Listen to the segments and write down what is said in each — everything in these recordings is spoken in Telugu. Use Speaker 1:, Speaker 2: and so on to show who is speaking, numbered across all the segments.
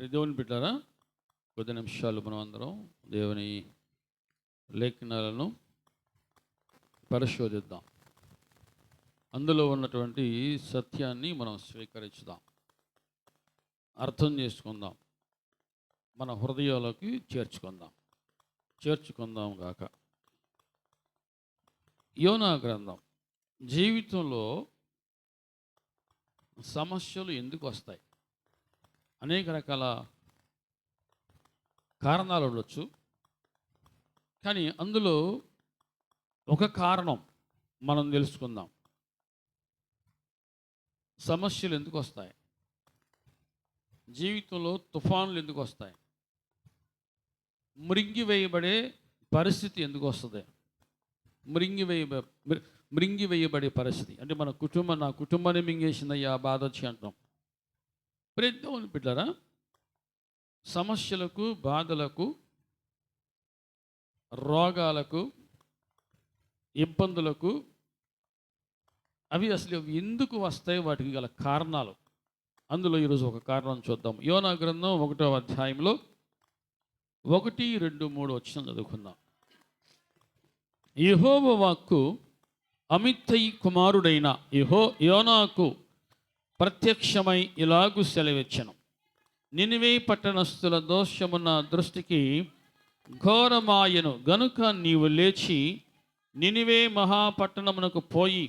Speaker 1: దేవుని బిడ్డారా, కొద్ది నిమిషాలు మనం అందరం దేవుని లేఖనాలను పరిశోధిద్దాం. అందులో ఉన్నటువంటి సత్యాన్ని మనం స్వీకరించుదాం, అర్థం చేసుకుందాం, మన హృదయాలకి చేర్చుకుందాం గాక. యోనా గ్రంథం. జీవితంలో సమస్యలు ఎందుకు వస్తాయి? అనేక రకాల కారణాలు ఉండొచ్చు, కానీ అందులో ఒక కారణం మనం తెలుసుకుందాం. సమస్యలు ఎందుకు వస్తాయి? జీవితంలో తుఫానులు ఎందుకు వస్తాయి? మృంగివేయబడే పరిస్థితి ఎందుకు వస్తుంది? మృంగివేయబడే పరిస్థితి అంటే నా కుటుంబాన్ని మింగేసిందయ్యా, బాధ వచ్చి అంటాం. దేవుని బిడ్డలారా, సమస్యలకు, బాధలకు, రోగాలకు, ఇబ్బందులకు అవి ఎందుకు వస్తాయి? వాటికి గల కారణాలు. అందులో ఈరోజు ఒక కారణం చూద్దాం. యోనా గ్రంథం 1వ అధ్యాయంలో 1, 2, 3 వచనం చదువుకుందాం. యెహోవా వాక్కు అమిత్తయి కుమారుడైన యోనాకు ప్రత్యక్షమై ఇలాగు సెలవిచ్చెను. నినివే పట్టణస్థుల దోషము నా దృష్టికి ఘోరమాయను గనుక నీవు లేచి నినివే మహాపట్టణమునకు పోయి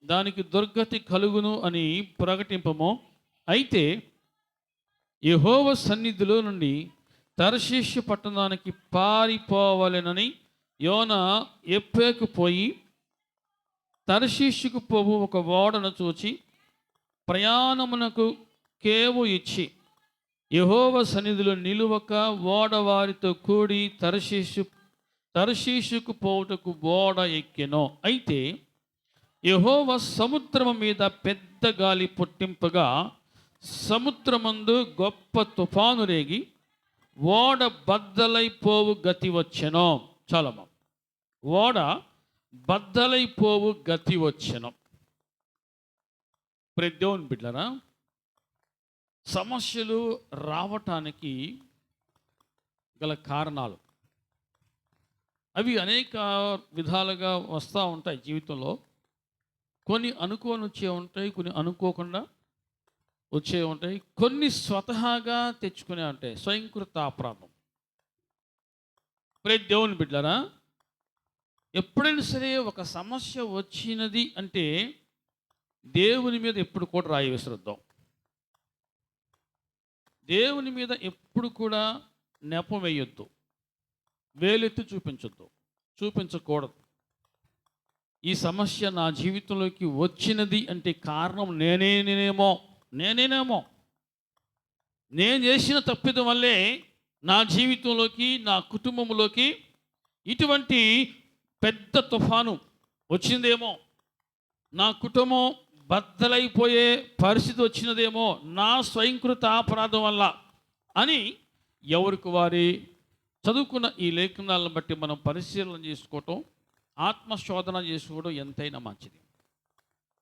Speaker 1: దానికి దుర్గతి కలుగును అని ప్రకటింపము. అయితే యెహోవా సన్నిధిలో నుండి తర్షీషు పట్టణానికి పారిపోవాలనని యోనా ఎప్పేకు పోయి తర్షీషుకు పోవు ఒక ఓడను చూచి ప్రయాణమునకు కేవు ఇచ్చి యెహోవా సన్నిధిలో నిలువక ఓడ వారితో కూడి తర్షీషుకు పోవుటకు ఓడ ఎక్కెను. అయితే యెహోవా సముద్రము మీద పెద్ద గాలి పుట్టింపగా సముద్రమందు గొప్ప తుఫాను రేగి ఓడ బద్దలైపోవు గతి వచ్చెను. చాలమ్మా, ఓడ బద్దలైపోవు గతి వచ్చెను. దేవుని బిడ్డలారా, సమస్యలు రావటానికి గల కారణాలు అవి అనేక విధాలుగా వస్తూ ఉంటాయి జీవితంలో. కొన్ని అనుకోని వచ్చే ఉంటాయి, కొన్ని అనుకోకుండా వచ్చే ఉంటాయి, కొన్ని స్వతహాగా తెచ్చుకునే ఉంటాయి. స్వయంకృత అపరాధం. దేవుని బిడ్డలారా, ఎప్పుడైనా సరే ఒక సమస్య వచ్చినది అంటే దేవుని మీద ఎప్పుడు కూడా రాయి విసురుద్దాం. దేవుని మీద ఎప్పుడు కూడా నెపం వేయొద్దు, వేలెత్తి చూపించకూడదు. ఈ సమస్య నా జీవితంలోకి వచ్చినది అంటే కారణం నేనేనేమో నేను చేసిన తప్పిదం వల్లే నా జీవితంలోకి, నా కుటుంబంలోకి ఇటువంటి పెద్ద తుఫాను వచ్చిందేమో, నా కుటుంబం బద్దలైపోయే పరిస్థితి వచ్చినదేమో నా స్వయంకృత అపరాధం వల్ల అని ఎవరికి వారి చదువుకున్న ఈ లేఖనాలను బట్టి మనం పరిశీలన చేసుకోవటం, ఆత్మశోధన చేసుకోవడం ఎంతైనా మంచిది.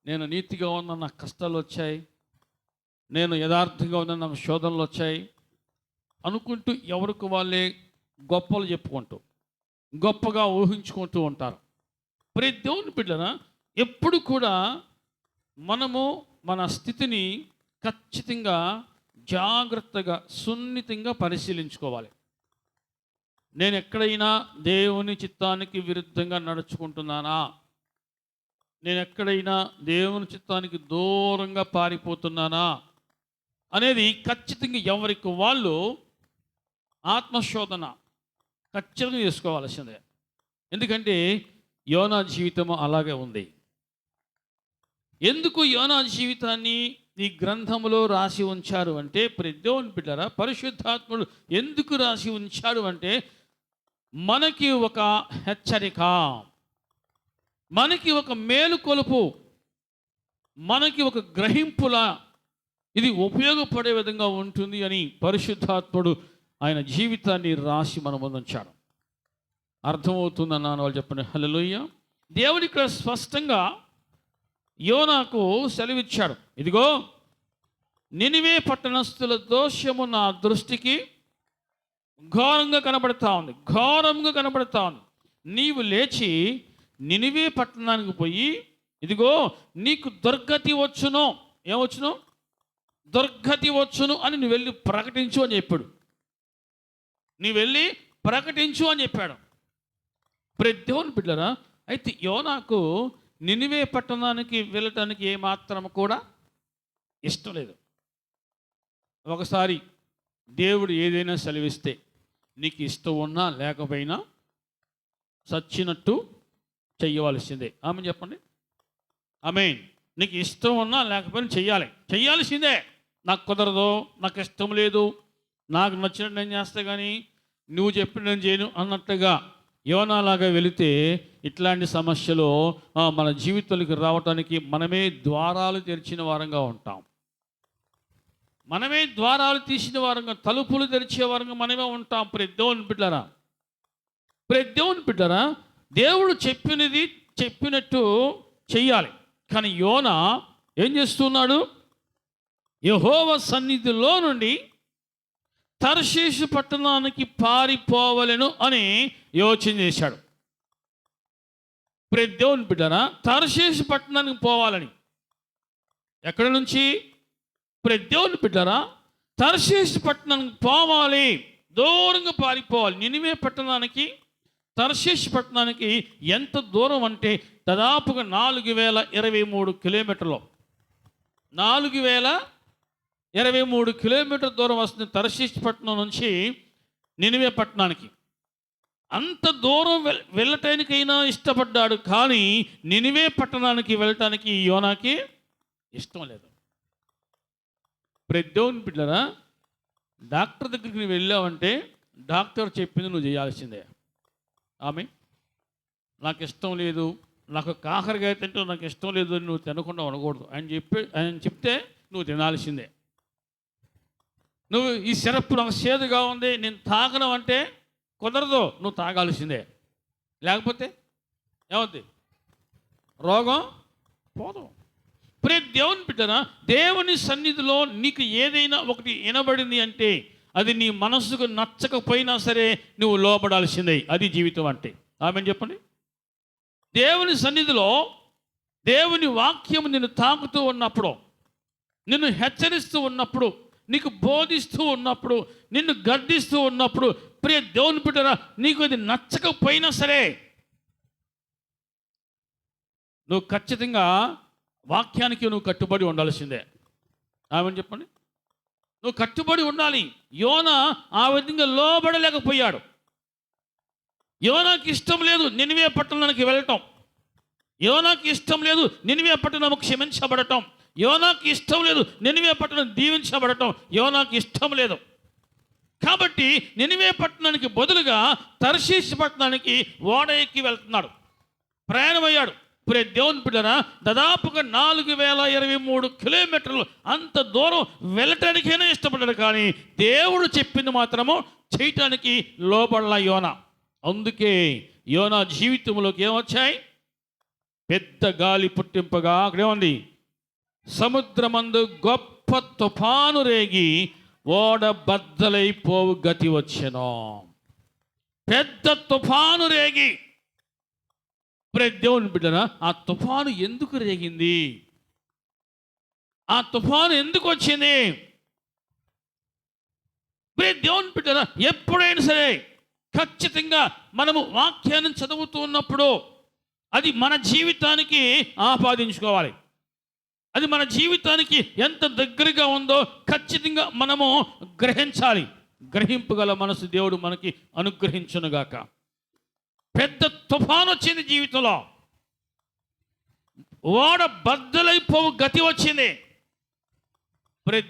Speaker 1: నేను నీతిగా ఉన్న నాకు కష్టాలు వచ్చాయి, నేను యథార్థంగా ఉన్న నాకు శోధనలు వచ్చాయి అనుకుంటూ ఎవరికి వాళ్ళే గొప్పలు చెప్పుకుంటూ, గొప్పగా ఊహించుకుంటూ ఉంటారు. దేవుని బిడ్డనా, ఎప్పుడు కూడా మనము మన స్థితిని ఖచ్చితంగా, జాగ్రత్తగా, సున్నితంగా పరిశీలించుకోవాలి. నేను ఎక్కడైనా దేవుని చిత్తానికి విరుద్ధంగా నడుచుకుంటున్నానా? నేను ఎక్కడైనా దేవుని చిత్తానికి దూరంగా పారిపోతున్నానా అనేది ఖచ్చితంగా ఎవరికి వాళ్ళు ఆత్మశోధన ఖచ్చితంగా చేసుకోవాల్సిందే. ఎందుకంటే యోనా జీవితం అలాగే ఉంది. ఎందుకు యోనా జీవితాన్ని ఈ గ్రంథంలో రాసి ఉంచారు అంటే, దేవుని బిడ్డలారా, పరిశుద్ధాత్ముడు ఎందుకు రాసి ఉంచాడు అంటే మనకి ఒక హెచ్చరిక, మనకి ఒక మేలుకొలుపు, మనకి ఒక గ్రహింపులా ఇది ఉపయోగపడే విధంగా ఉంటుంది అని పరిశుద్ధాత్ముడు ఆయన జీవితాన్ని రాసి మన ముందు ఉంచాడు. అర్థమవుతుందన్నాను వాళ్ళు చెప్పండి హల్లెలూయా. దేవుడు ఇక్కడ స్పష్టంగా యోనాకు సెలవిచ్చాడు. ఇదిగో నినివే పట్టణస్థుల దోషము నా దృష్టికి ఘోరంగా కనబడతా ఉంది, ఘోరంగా కనబడతా ఉంది. నీవు లేచి నినివే పట్టణానికి పోయి, ఇదిగో నీకు దుర్గతి వచ్చును, ఏమొచ్చును? దుర్గతి వచ్చును అని నువ్వు వెళ్ళి ప్రకటించు అని చెప్పాడు. నువ్వు వెళ్ళి ప్రకటించు అని చెప్పాడు. దేవుని బిడ్డలారా, అయితే యోనాకు నినివే పట్టణానికి వెళ్ళటానికి ఏమాత్రం కూడా ఇష్టం లేదు. ఒకసారి దేవుడు ఏదైనా సెలవిస్తే నీకు ఇష్టం ఉన్నా లేకపోయినా సచ్చినట్టు చెయ్యవలసిందే. ఆమె చెప్పండి, ఆమేన్. నీకు ఇష్టం ఉన్నా లేకపోయినా చెయ్యాల్సిందే. నాకు కుదరదు, నాకు ఇష్టం లేదు, నాకు నచ్చినట్టు నేను చేస్తా కానీ నువ్వు చెప్పిన నేను చేయను అన్నట్టుగా యోనాలాగా వెళితే ఇట్లాంటి సమస్యలు మన జీవితాలకు రావటానికి మనమే ద్వారాలు తెరిచిన వారంగా ఉంటాం. మనమే ద్వారాలు తీసిన వారంగా, తలుపులు తెరిచే వారంగా మనమే ఉంటాం. దేవుని బిడ్డరా, దేవుడు చెప్పినట్టు చెయ్యాలి. కానీ యోనా ఏం చేస్తున్నాడు? యెహోవా సన్నిధిలో నుండి తర్షీషు పట్టణానికి పారిపోవలెను అని యోచన చేశాడు. దేవుని బిడ్డరా, తర్షీషు పట్టణానికి పోవాలని. ఎక్కడి నుంచి? దేవుని బిడ్డరా, తర్షీషు పట్టణానికి పోవాలి, దూరంగా పారిపోవాలి. నినివే పట్టణానికి తర్షీషు పట్టణానికి ఎంత దూరం అంటే దాదాపుగా 4023 కిలోమీటర్లు. 4023 కిలోమీటర్ దూరం వస్తుంది తర్షీషు పట్టణం నుంచి నినివే పట్టణానికి. అంత దూరం వెళ్ళటానికైనా ఇష్టపడ్డాడు, కానీ నినివే పట్టణానికి వెళ్ళటానికి యోనాకి ఇష్టం లేదు. దేవుని బిడ్డరా, డాక్టర్ దగ్గరికి నువ్వు వెళ్ళావంటే డాక్టర్ చెప్పింది నువ్వు చేయాల్సిందే. ఆమె నాకు ఇష్టం లేదు, నాకు కాకరకాయ తింటే నాకు ఇష్టం లేదు అని నువ్వు తినకుండా ఉండకూడదు. ఆయన చెప్తే నువ్వు తినాల్సిందే. నువ్వు ఈ సిరప్ నాకు చేదుగా ఉంది నేను తాగను అంటే కుదరదు, నువ్వు తాగాల్సిందే. లేకపోతే ఏమవుద్ది? రోగం పోదు. దేవుని బిడ్డనా, దేవుని సన్నిధిలో నీకు ఏదైనా ఒకటి వినబడింది అంటే అది నీ మనసుకు నచ్చకపోయినా సరే నువ్వు లోబడాల్సిందే. అది జీవితం అంటే. ఆమెను చెప్పండి. దేవుని సన్నిధిలో దేవుని వాక్యం నిన్ను తాకుతూ ఉన్నప్పుడు, నిన్ను హెచ్చరిస్తూ ఉన్నప్పుడు, నీకు బోధిస్తూ ఉన్నప్పుడు, నిన్ను గద్దిస్తూ ఉన్నప్పుడు, దేవుని బిడ్డరా, నీకు అది నచ్చకపోయినా సరే నువ్వు ఖచ్చితంగా వాక్యానికి నువ్వు కట్టుబడి ఉండాల్సిందే. ఆమెను చెప్పండి. నువ్వు కట్టుబడి ఉండాలి. యోనా ఆ విధంగా లోబడలేకపోయాడు. యోనాకి ఇష్టం లేదు నినివే పట్టణానికి వెళ్ళటం. యోనాకి ఇష్టం లేదు నినివే పట్టణం క్షమించబడటం. యోనాకి ఇష్టం లేదు నినివే పట్టణం దీవించబడటం. యోనాకి ఇష్టం లేదు. కాబట్టి నినివే పట్టణానికి బదులుగా తర్షీషు పట్టణానికి ఓడ ఎక్కి వెళ్తున్నాడు, ప్రయాణమయ్యాడు. దేవుని బిడ్డరా, దాదాపుగా 4023 కిలోమీటర్లు అంత దూరం వెళ్ళటానికైనా ఇష్టపడ్డాడు, కానీ దేవుడు చెప్పింది మాత్రము చేయటానికి లోబడలా యోనా. అందుకే యోనా జీవితంలోకి ఏమొచ్చాయి? పెద్ద గాలి పుట్టింపగా అక్కడేముంది? సముద్రమందు గొప్ప తుఫాను రేగి ఓడ బద్దలైపోవు గతి వచ్చెను. పెద్ద తుఫాను రేగి. దేవుని బిడ్డరా, ఆ తుఫాను ఎందుకు రేగింది? ఆ తుఫాను ఎందుకు వచ్చింది? దేవుని బిడ్డరా, ఎప్పుడైనా సరే ఖచ్చితంగా మనము వాక్యాన్ని చదువుతూ ఉన్నప్పుడు అది మన జీవితానికి ఆపాదించుకోవాలి. అది మన జీవితానికి ఎంత దగ్గరగా ఉందో ఖచ్చితంగా మనము గ్రహించాలి. గ్రహింపగల మనసు దేవుడు మనకి అనుగ్రహించునుగాక. పెద్ద తుఫాను వచ్చింది జీవితంలో, ఓడ బద్దలైపోవు గతి వచ్చింది.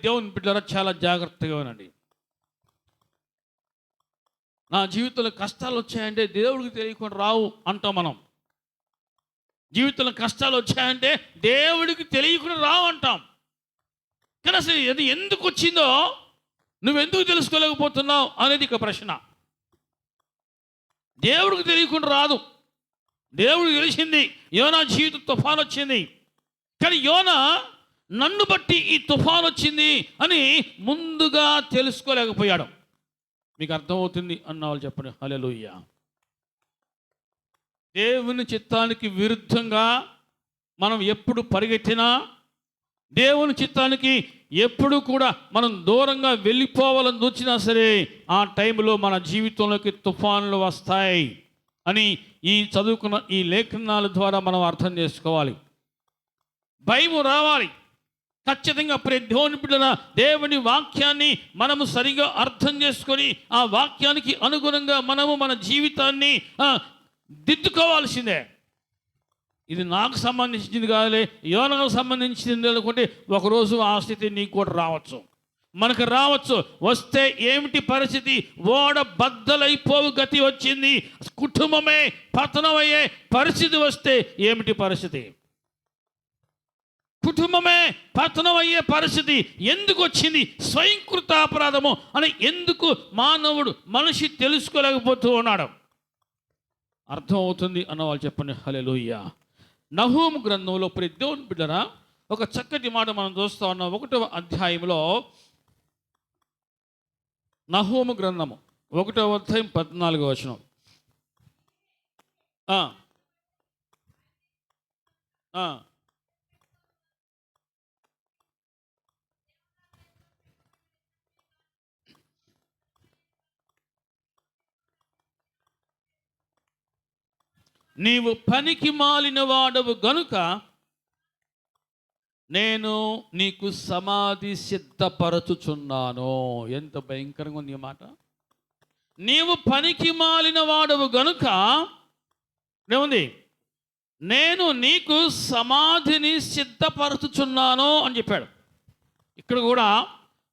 Speaker 1: దేవుని బిడ్డరా, చాలా జాగ్రత్తగా ఉండండి. నా జీవితంలో కష్టాలు వచ్చాయంటే దేవుడికి తెలియకుండా రావు అంటాం మనం. జీవితంలో కష్టాలు వచ్చాయంటే దేవుడికి తెలియకుండా రావు అంటాం. కానీ అసలు అది ఎందుకు వచ్చిందో నువ్వెందుకు తెలుసుకోలేకపోతున్నావు అనేది ఇక ప్రశ్న. దేవుడికి తెలియకుండా రాదు, దేవుడికి తెలిసింది. యోనా జీవితం తుఫాను వచ్చింది, కానీ యోనా నన్ను బట్టి ఈ తుఫాన్ వచ్చింది అని ముందుగా తెలుసుకోలేకపోయాడు. మీకు అర్థమవుతుంది అన్న వాళ్ళు చెప్పండి హల్లెలూయా. దేవుని చిత్తానికి విరుద్ధంగా మనం ఎప్పుడు పరిగెత్తినా, దేవుని చిత్తానికి ఎప్పుడు కూడా మనం దూరంగా వెళ్ళిపోవాలని చూసినా సరే ఆ టైంలో మన జీవితంలోకి తుఫాన్లు వస్తాయి అని ఈ చదువుకున్న ఈ లేఖనాల ద్వారా మనం అర్థం చేసుకోవాలి. భయం రావాలి. ఖచ్చితంగా దేవుని బిడ్డల దేవుని వాక్యాన్ని మనము సరిగా అర్థం చేసుకొని ఆ వాక్యానికి అనుగుణంగా మనము మన జీవితాన్ని దిద్దుకోవాల్సిందే. ఇది నాకు సంబంధించింది కాదులే, యోనాకు సంబంధించింది అనుకుంటే ఒకరోజు ఆ స్థితి నీకు కూడా రావచ్చు, మనకు రావచ్చు. వస్తే ఏమిటి పరిస్థితి? ఓడ బద్దలైపోవు గతి వచ్చింది, కుటుంబమే పతనమయ్యే పరిస్థితి వస్తే ఏమిటి పరిస్థితి? కుటుంబమే పతనమయ్యే పరిస్థితి ఎందుకు వచ్చింది? స్వయంకృత అపరాధము అని ఎందుకు మనిషి తెలుసుకోలేకపోతూ ఉన్నాడు? అర్థం అవుతుంది అన్న వాళ్ళు చెప్పండి హల్లెలూయా. నహూము గ్రంథంలో దేవుని బిడ్డరా ఒక చక్కటి మాట మనం చూస్తా ఉన్నాం. 1వ అధ్యాయంలో నహూము గ్రంథము 1వ అధ్యాయం 14వ వచనం. నీవు పనికి మాలిన వాడవు గనుక నేను నీకు సమాధి సిద్ధపరచుచున్నాను. ఎంత భయంకరంగా ఉంది ఈ మాట. నీవు పనికి మాలిన వాడవు గనుక ఏముంది? నేను నీకు సమాధిని సిద్ధపరచుచున్నాను అని చెప్పాడు. ఇక్కడ కూడా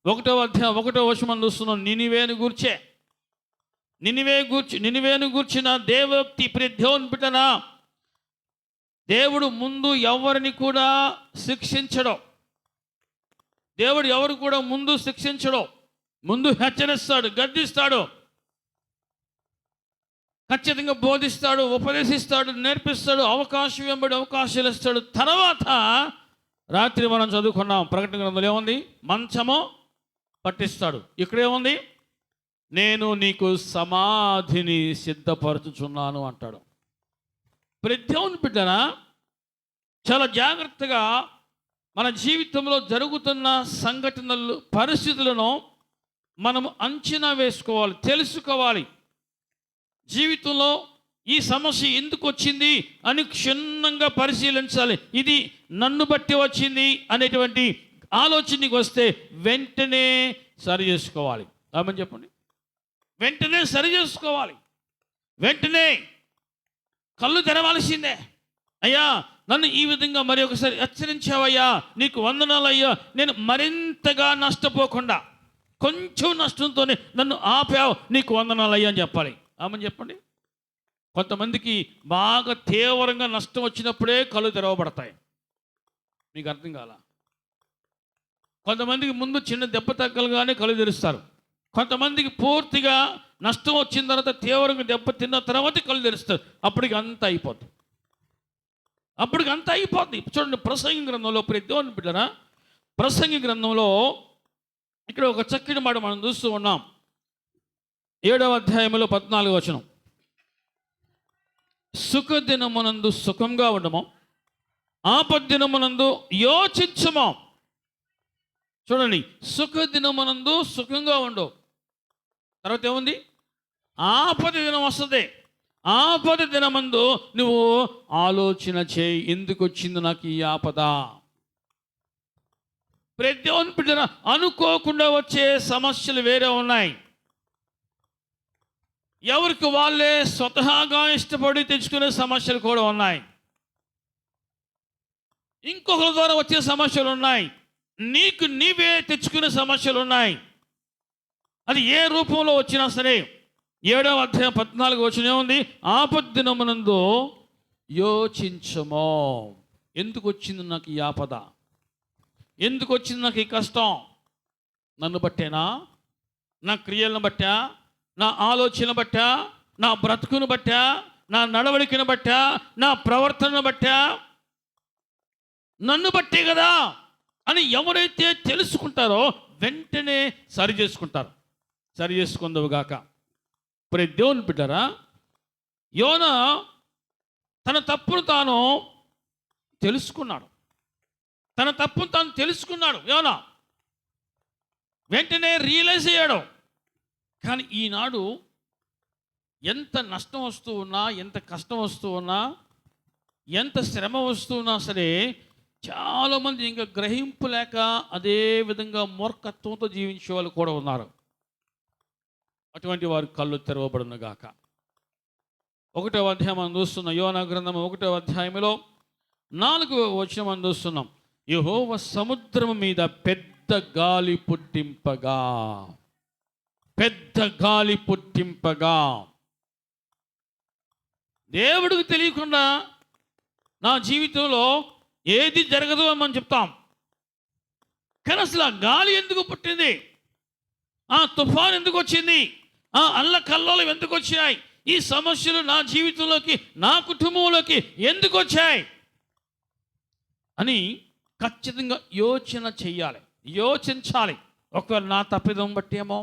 Speaker 1: 1వ అధ్యాయం 1వ వచనం చూస్తున్నాం. నినివేను గూర్చిన దేవోక్తి దేవుని బిడ్డనా, దేవుడు ముందు ఎవరిని కూడా శిక్షించడు. దేవుడు ఎవరు కూడా ముందు శిక్షించడు. ముందు హెచ్చరిస్తాడు, గద్దిస్తాడు, ఖచ్చితంగా బోధిస్తాడు, ఉపదేశిస్తాడు, నేర్పిస్తాడు, అవకాశం వెంబడి అవకాశాలు ఇస్తాడు. తర్వాత రాత్రి మనం చదువుకున్నాం ప్రకటన గ్రంథంలో ఏముంది? మంచము పట్టిస్తాడు. ఇక్కడేముంది? నేను నీకు సమాధిని సిద్ధపరచుచున్నాను అంటాడు. దేవుని బిడ్డనా, చాలా జాగ్రత్తగా మన జీవితంలో జరుగుతున్న సంఘటనలు, పరిస్థితులను మనము అంచనా వేసుకోవాలి, తెలుసుకోవాలి. జీవితంలో ఈ సమస్య ఎందుకు వచ్చింది అని క్షుణ్ణంగా పరిశీలించాలి. ఇది నన్ను బట్టి వచ్చింది అనేటువంటి ఆలోచనకి వస్తే వెంటనే సరి చేసుకోవాలి. ఆమెను చెప్పండి. వెంటనే సరి చేసుకోవాలి. వెంటనే కళ్ళు తెరవాల్సిందే. అయ్యా నన్ను ఈ విధంగా మరి ఒకసారి హెచ్చరించావయ్యా, నీకు వందనాలయ్యా, నేను మరింతగా నష్టపోకుండా కొంచెం నష్టంతోనే నన్ను ఆపావు, నీకు వందనాలయ్యా అని చెప్పాలి. ఆమెను చెప్పండి. కొంతమందికి బాగా తీవ్రంగా నష్టం వచ్చినప్పుడే కళ్ళు తెరవబడతాయి. మీకు అర్థం కాల. కొంతమందికి ముందు చిన్న దెబ్బ తగ్గలుగానే కళ్ళు తెరుస్తారు. కొంతమందికి పూర్తిగా నష్టం వచ్చిన తర్వాత తీవ్రంగా దెబ్బ తిన్న తర్వాత కళ్ళు తెరుస్తారు. అప్పటికి అంతా అయిపోద్ది. చూడండి, ప్రసంగి గ్రంథంలో దేవుని బిడ్డరా, ప్రసంగి గ్రంథంలో ఇక్కడ ఒక చక్కటి మాట మనం చూస్తూ ఉన్నాం. 7వ అధ్యాయంలో 14వ వచనం. సుఖదినమునందు సుఖంగా ఉండము, ఆపద్దినమునందు యోచించము. చూడండి, సుఖదినమునందు సుఖంగా ఉండు. తర్వాత ఏముంది? ఆపద దినం వస్తుంది. ఆపద దినమందు నువ్వు ఆలోచన చేయి, ఎందుకు వచ్చింది నాకు ఈ ఆపద. దేవుని బిడ్డన, అనుకోకుండా వచ్చే సమస్యలు వేరే ఉన్నాయి. ఎవరికి వాళ్ళే స్వతహాగా ఇష్టపడి తెచ్చుకునే సమస్యలు కూడా ఉన్నాయి. ఇంకొకరి ద్వారా వచ్చే సమస్యలు ఉన్నాయి. నీకు నీవే తెచ్చుకునే సమస్యలు ఉన్నాయి. అది ఏ రూపంలో వచ్చినా సరే 7వ అధ్యాయం 14వ వచనం ఏముంది? ఆపద్దినమునందు యోచించము. ఎందుకు వచ్చింది నాకు ఈ ఆపద? ఎందుకు వచ్చింది నాకు ఈ కష్టం? నన్ను బట్టేనా? నా క్రియలను బట్టా? నా ఆలోచన బట్టా? నా బ్రతుకును బట్టా? నా నడవడికను బట్టా? నా ప్రవర్తనను బట్టా? నన్ను బట్టే కదా. అని ఎవరైతే తెలుసుకుంటారో వెంటనే సరి చేసుకుంటారు. సరి చేసుకుందవుగాక. మరి దేవుని బిడ్డరా, యోనా తన తప్పును తాను తెలుసుకున్నాడు. తన తప్పును తాను తెలుసుకున్నాడు యోనా. వెంటనే రియలైజ్ అయ్యాడు. కానీ ఈనాడు ఎంత నష్టం వస్తూ ఉన్నా, ఎంత కష్టం వస్తూ ఉన్నా, ఎంత శ్రమ వస్తూ ఉన్నా సరే చాలామంది ఇంకా గ్రహింపు లేక అదే విధంగా మూర్ఖత్వంతో జీవించే వాళ్ళు కూడా ఉన్నారు. అటువంటి వారి కళ్ళు తెరవబడును గాక. 1వ అధ్యాయం మనం చూస్తున్నాం. యోనా గ్రంథం 1వ అధ్యాయంలో 4వ వచనం మనం చూస్తున్నాం. యెహోవా సముద్రం మీద పెద్ద గాలి పుట్టింపగా, పెద్ద గాలి పుట్టింపగా. దేవుడికి తెలియకుండా నా జీవితంలో ఏది జరగదు అని మనం చెప్తాం. కానీ అసలు ఆ గాలి ఎందుకు పుట్టింది, ఆ తుఫాన్ ఎందుకు వచ్చింది, ఆ అల్లకల్లోలం ఎందుకు వచ్చాయి, ఈ సమస్యలు నా జీవితంలోకి, నా కుటుంబంలోకి ఎందుకు వచ్చాయి అని ఖచ్చితంగా యోచన చెయ్యాలి, యోచించాలి. ఒకవేళ నా తప్పిదం బట్టేమో,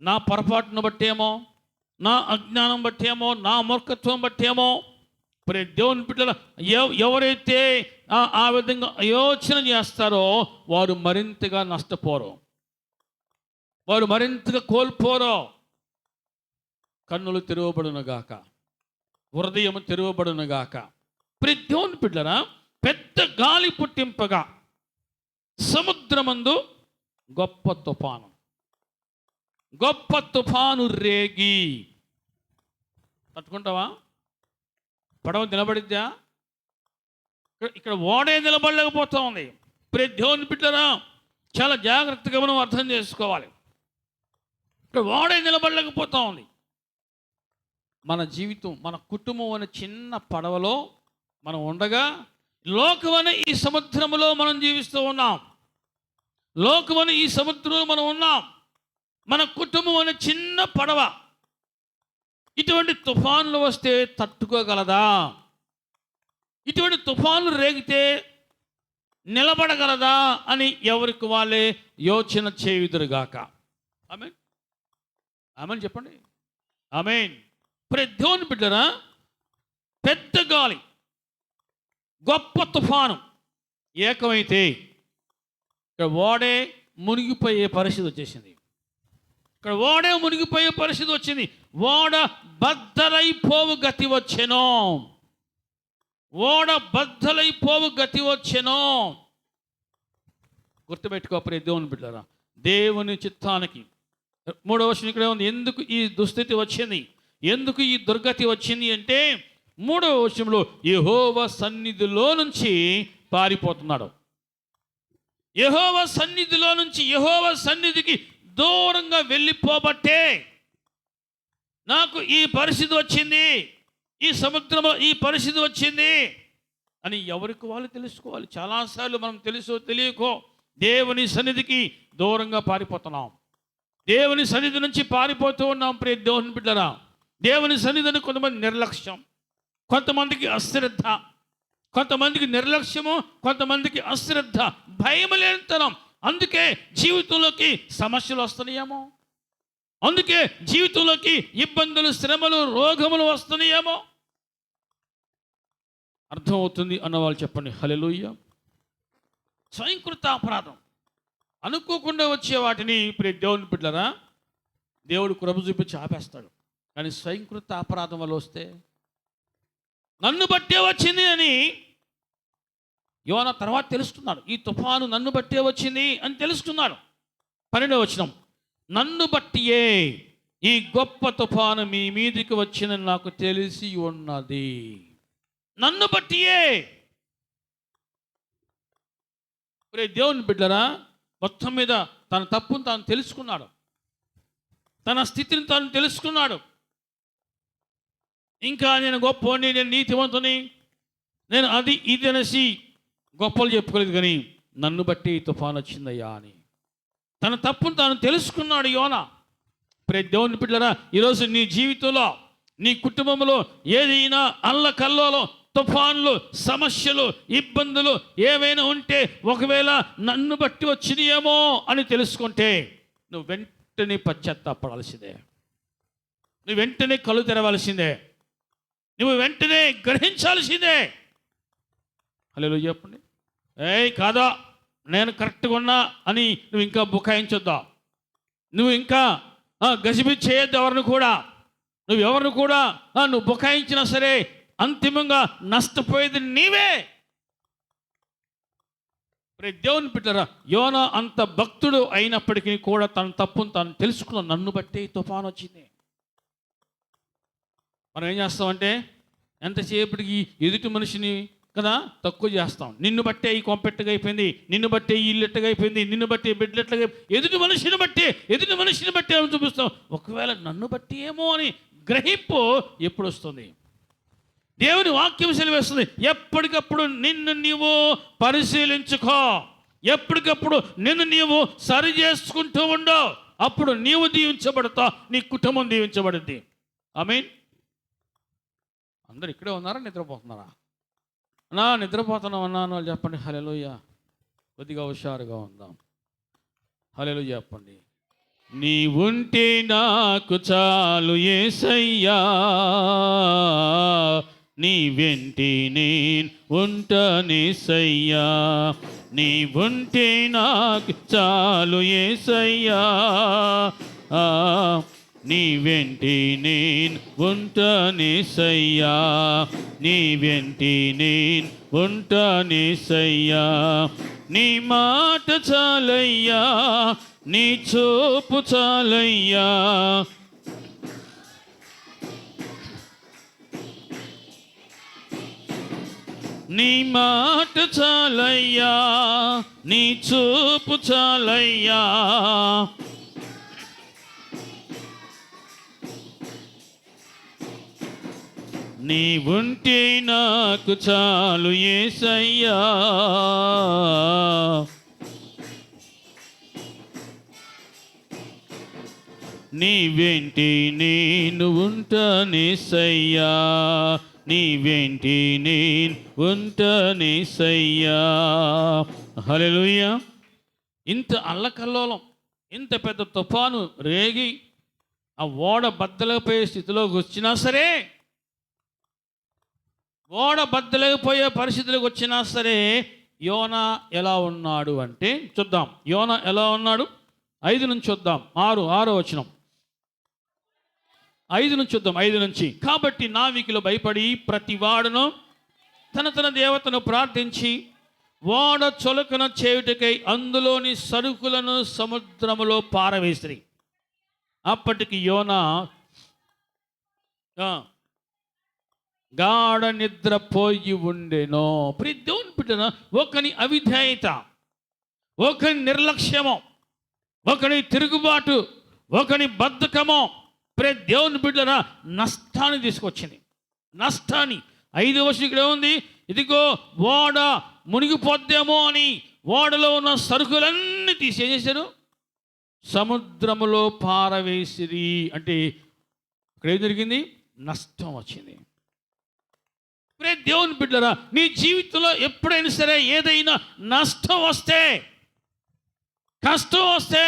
Speaker 1: నా పొరపాటును బట్టేమో, నా అజ్ఞానం బట్టేమో, నా మూర్ఖత్వం బట్టేమో. మరి దేవుని బిడ్డల ఎవరైతే ఆ విధంగా యోచన చేస్తారో వారు మరింతగా నష్టపోరు, వారు మరింతగా కోల్పోరు. కన్నులు తెరవబడునుగాక, హృదయం తెరవబడునుగాక. మరి దేవుని బిడ్డరా, పెద్ద గాలి పుట్టింపగా సముద్రమందు గొప్ప తుఫాను, గొప్ప తుఫాను రేగి. తట్టుకుంటావా? పడవ నిలబడిద్దా? ఇక్కడ ఓడే నిలబడలేకపోతా ఉంది. ప్రతి దేవుని బిడ్డరా చాలా జాగ్రత్తగా మనం అర్థం చేసుకోవాలి. ఇక్కడ ఓడే నిలబడలేకపోతా ఉంది. మన జీవితం, మన కుటుంబం అనే చిన్న పడవలో మనం ఉండగా లోకమనే ఈ సముద్రంలో మనం జీవిస్తూ ఉన్నాం. లోకమనే ఈ సముద్రంలో మనం ఉన్నాం. మన కుటుంబం అనే చిన్న పడవ ఇటువంటి తుఫాన్లు వస్తే తట్టుకోగలదా? ఇటువంటి తుఫాన్లు రేగితే నిలబడగలదా అని ఎవరికి వాళ్ళే యోచన చేయుదురుగాక. ఆమేన్, ఆమేన్ చెప్పండి. ఆమేన్. ప్రతి దేవుని బిడ్డరా, పెద్ద గాలి, గొప్ప తుఫాను ఏకమైతే ఇక్కడ ఓడే మునిగిపోయే పరిస్థితి వచ్చేసింది. ఇక్కడ ఓడే మునిగిపోయే పరిస్థితి వచ్చింది. ఓడ బద్దలైపోవు గతి వచ్చెను, ఓడ బద్దలైపోవు గతి వచ్చెను. గుర్తుపెట్టుకో ప్రియ దేవుని బిడ్డరా, దేవుని చిత్తానికి 3వ వచనం ఇక్కడే ఉంది. ఎందుకు ఈ దుస్థితి వచ్చింది, ఎందుకు ఈ దుర్గతి వచ్చింది అంటే 3వ వచనంలో యెహోవా సన్నిధిలో నుంచి పారిపోతున్నాడు. యెహోవా సన్నిధిలో నుంచి, యెహోవా సన్నిధికి దూరంగా వెళ్ళిపోబట్టే నాకు ఈ పరిస్థితి వచ్చింది, ఈ సముద్రంలో ఈ పరిస్థితి వచ్చింది అని ఎవరికి వాళ్ళు తెలుసుకోవాలి. చాలాసార్లు మనం తెలుసో తెలియకో దేవుని సన్నిధికి దూరంగా పారిపోతున్నాం. దేవుని సన్నిధి నుంచి పారిపోతూ ఉన్నాం. ప్రియ దేవుని బిడ్డరా, దేవుని సన్నిధిని కొంతమంది నిర్లక్ష్యం, కొంతమందికి అశ్రద్ధ, కొంతమందికి నిర్లక్ష్యము, కొంతమందికి అశ్రద్ధ, భయం లేనితనం. అందుకే జీవితంలోకి సమస్యలు వస్తున్నాయేమో, అందుకే జీవితంలోకి ఇబ్బందులు, శ్రమలు, రోగములు వస్తున్నాయేమో. అర్థమవుతుంది అన్నవాళ్ళు చెప్పండి హల్లెలూయా. స్వయంకృత అపరాధం, అనుకోకుండా వచ్చే వాటిని ప్రియ దేవుని బిడ్డరా దేవుడు కృప చూపించి ఆపేస్తాడు. కానీ స్వయంకృత అపరాధం వల్ల వస్తే నన్ను బట్టే వచ్చింది అని యోనా తర్వాత తెలుసుకున్నాడు. ఈ తుఫాను నన్ను బట్టే వచ్చింది అని తెలుసుకున్నాడు. 12వ వచనం, నన్ను బట్టియే ఈ గొప్ప తుఫాను మీ మీదికి వచ్చిందని నాకు తెలిసి ఉన్నది. నన్ను బట్టియే. దేవుని బిడ్డరా, మొత్తం మీద తన తప్పును తాను తెలుసుకున్నాడు, తన స్థితిని తాను తెలుసుకున్నాడు. ఇంకా నేను గొప్పని, నేను నీతివంతుని, నేను అది ఇది అనేసి గొప్పలు చెప్పుకోలేదు. కానీ నన్ను బట్టి తుఫాను వచ్చిందయ్యా అని తన తప్పును తాను తెలుసుకున్నాడు యోనా. ప్రతి దేవుని బిడ్డలారా, ఈరోజు నీ జీవితంలో, నీ కుటుంబంలో ఏదైనా అల్లకల్లోలో తుఫాన్లు, సమస్యలు, ఇబ్బందులు ఏవైనా ఉంటే ఒకవేళ నన్ను బట్టి వచ్చినాయేమో అని తెలుసుకుంటే నువ్వు వెంటనే పశ్చాత్తాపడాల్సిందే, నువ్వు వెంటనే కళ్ళు తెరవాల్సిందే, నువ్వు వెంటనే గ్రహించాల్సిందే. హల్లెలూయా చెప్పండి. కాదా నేను కరెక్ట్గా ఉన్నా అని నువ్వు ఇంకా బుకాయించొద్దా, నువ్వు ఇంకా గజిబిజి చేయొద్దు ఎవరిని కూడా. నువ్వు ఎవరిని కూడా నువ్వు బుకాయించినా సరే అంతిమంగా నష్టపోయేది నీవే. దేవుని బిడ్డరా, యోనా అంత భక్తుడు అయినప్పటికీ కూడా తన తప్పును తాను తెలుసుకున్న, నన్ను బట్టి తుఫాను వచ్చింది. మనం ఏం చేస్తామంటే ఎంతసేపటికి ఎదుటి మనిషిని కదా తక్కువ చేస్తాం. నిన్ను బట్టే ఈ కొంపెట్టుగా అయిపోయింది, నిన్ను బట్టే ఈ ఇల్లు ఎట్టుగా అయిపోయింది, నిన్ను బట్టి బిడ్డలు ఎట్లుగా, ఎదుటి మనిషిని బట్టి ఏమో చూపిస్తాం. ఒకవేళ నన్ను బట్టి ఏమో అని గ్రహింపు ఎప్పుడు వస్తుంది? దేవుని వాక్యం సెలవేస్తుంది, ఎప్పటికప్పుడు నిన్ను నీవు పరిశీలించుకో, ఎప్పటికప్పుడు నిన్ను నీవు సరి చేసుకుంటూ ఉండో. అప్పుడు నీవు దీవించబడతావు, నీ కుటుంబం దీవించబడుద్ది. ఆమేన్. అందరు ఇక్కడే ఉన్నారా, నిద్రపోతున్నారా? నిద్రపోతున్నాం అన్నాను వాళ్ళు చెప్పండి. హల్లెలూయా. కొద్దిగా హుషారుగా ఉందాం. హల్లెలూయా చెప్పండి. నీ ఉంటే నాకు చాలు యేసయ్యా, నీ వెంటే నేను ఉంటానేసయ్యా, నీ ఉంటే నాకు చాలు యేసయ్యా, నీ వెంటే నేను ఉంటానేసయ్యా, నీ వెంటే నేను ఉంటానేసయ్యా, నీ మాట చాలయ్యా, నీ చూపు చాలయ్యా, నీ మాట చాలయ్యా, నీ చూపు చాలయ్యా, నీ ఉంటే నాకు చాలు యేసయ్యా, నీ వెంటే నేను ఉంటానేసయ్యా, నీ వెంటే నేను ఉంటానేసయ్యా. హల్లెలూయా. ఇంత అల్లకల్లోలం, ఇంత పెద్ద తుఫాను రేగి ఆ ఓడ బద్దలైపోయే స్థితిలోకి వచ్చినా సరే, ఓడ బద్దలైపోయే పరిస్థితులకు వచ్చినా సరే యోనా ఎలా ఉన్నాడు అంటే చూద్దాం. యోనా ఎలా ఉన్నాడు? 5 నుంచి చూద్దాం. 6వ వచనం, 5 నుంచి చూద్దాం. 5 నుంచి, కాబట్టి నావికులు భయపడి ప్రతివాడును తన దేవతను ప్రార్థించి ఓడ చొలకన చేయుటకై అందులోని సరుకులను సముద్రములో పారవేసిరి. అప్పటికి యోనా గాఢ నిద్రపోయి ఉండెను. దేవుని బిడ్డన, ఒకని అవిధేయత, ఒకని నిర్లక్ష్యము, ఒకని తిరుగుబాటు, ఒకని బద్ధకము దేవుని బిడ్డన నష్టాన్ని తీసుకొచ్చింది. నష్టాన్ని. 5వ వచనం ఇక్కడ ఉంది, ఇదిగో ఓడ మునిగిపోద్దేమో అని ఓడలో ఉన్న సరుకులన్నీ తీసి ఏం చేశారు? సముద్రములో పారవేసిరి. అంటే ఇక్కడ ఏం జరిగింది? నష్టం వచ్చింది. దేవుని బిడ్డరా, నీ జీవితంలో ఎప్పుడైనా సరే ఏదైనా నష్టం వస్తే, కష్టం వస్తే,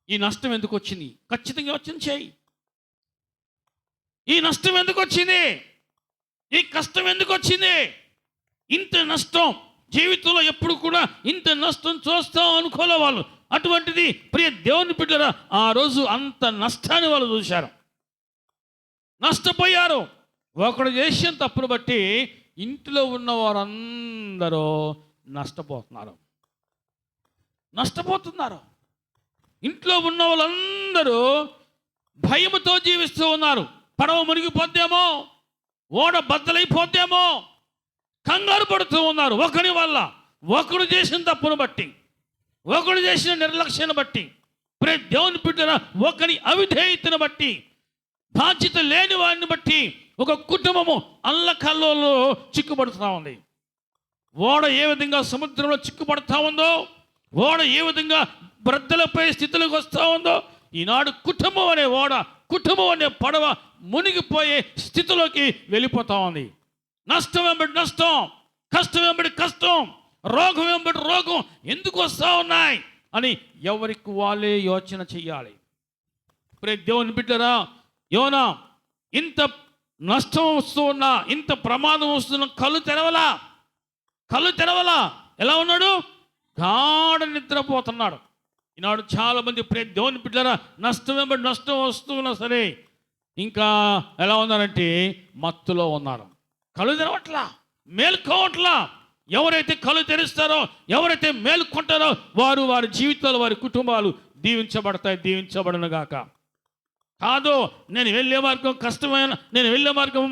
Speaker 1: ఈ నష్టం ఎందుకు వచ్చింది? ఖచ్చితంగా వచ్చింది చేయి. ఈ నష్టం ఎందుకు వచ్చింది? ఈ కష్టం ఎందుకు వచ్చింది? ఇంత నష్టం జీవితంలో ఎప్పుడు కూడా ఇంత నష్టం చూస్తాం అనుకోలే వాళ్ళు. అటువంటిది దేవుని బిడ్డరా, ఆ రోజు అంత నష్టాన్ని వాళ్ళు చూశారు, నష్టపోయారు. ఒకడు చేసిన తప్పును బట్టి ఇంట్లో ఉన్న వారందరూ నష్టపోతున్నారు. ఇంట్లో ఉన్న వాళ్ళందరూ భయముతో జీవిస్తూ ఉన్నారు. పడవ మునిగిపోద్దేమో, ఓడ బద్దలైపోద్దేమో కంగారు పడుతూ ఉన్నారు. ఒకరి వల్ల, ఒకడు చేసిన తప్పును బట్టి, ఒకడు చేసిన నిర్లక్ష్యాన్ని బట్టి, దేవుని బిడ్డన ఒకరి అవిధేయతను బట్టి, బాధ్యత లేని వారిని బట్టి ఒక కుటుంబము అల్లకల్లోలో చిక్కుపడుతూ ఉంది. ఓడ ఏ విధంగా సముద్రంలో చిక్కుపడుతూ ఉందో, ఓడ ఏ విధంగా బ్రద్దలపై స్థితిలోకి వస్తూ ఉందో, ఈనాడు కుటుంబం అనే ఓడ, కుటుంబం అనే పడవ మునిగిపోయే స్థితిలోకి వెళ్ళిపోతూ ఉంది. నష్టం వెంబడి నష్టం, కష్టం వెంబడి కష్టం, రోగం వెంబడి రోగం ఎందుకు వస్తూ ఉన్నాయి అని ఎవరికి వాళ్ళే యోచన చెయ్యాలి. ఇప్పుడు దేవుని బిడ్డరా, యోనా ఇంత నష్టం వస్తూ ఉన్నా, ఇంత ప్రమాదం వస్తున్నా కళ్ళు తెరవలా. ఎలా ఉన్నాడు? గాఢ నిద్రపోతున్నాడు. ఈనాడు చాలామంది దేవుని బిడ్డరా నష్టం వెంబడి నష్టం వస్తున్నా సరే ఇంకా ఎలా ఉన్నారంటే మత్తులో ఉన్నారు. కళ్ళు తెరవట్లా, మేలుకోవట్లా. ఎవరైతే కళ్ళు తెరుస్తారో, ఎవరైతే మేలుకుంటారో వారు వారి జీవితాలు, వారి కుటుంబాలు దీవించబడను గాక. కాదు నేను వెళ్ళే మార్గం కష్టమైన, నేను వెళ్ళే మార్గం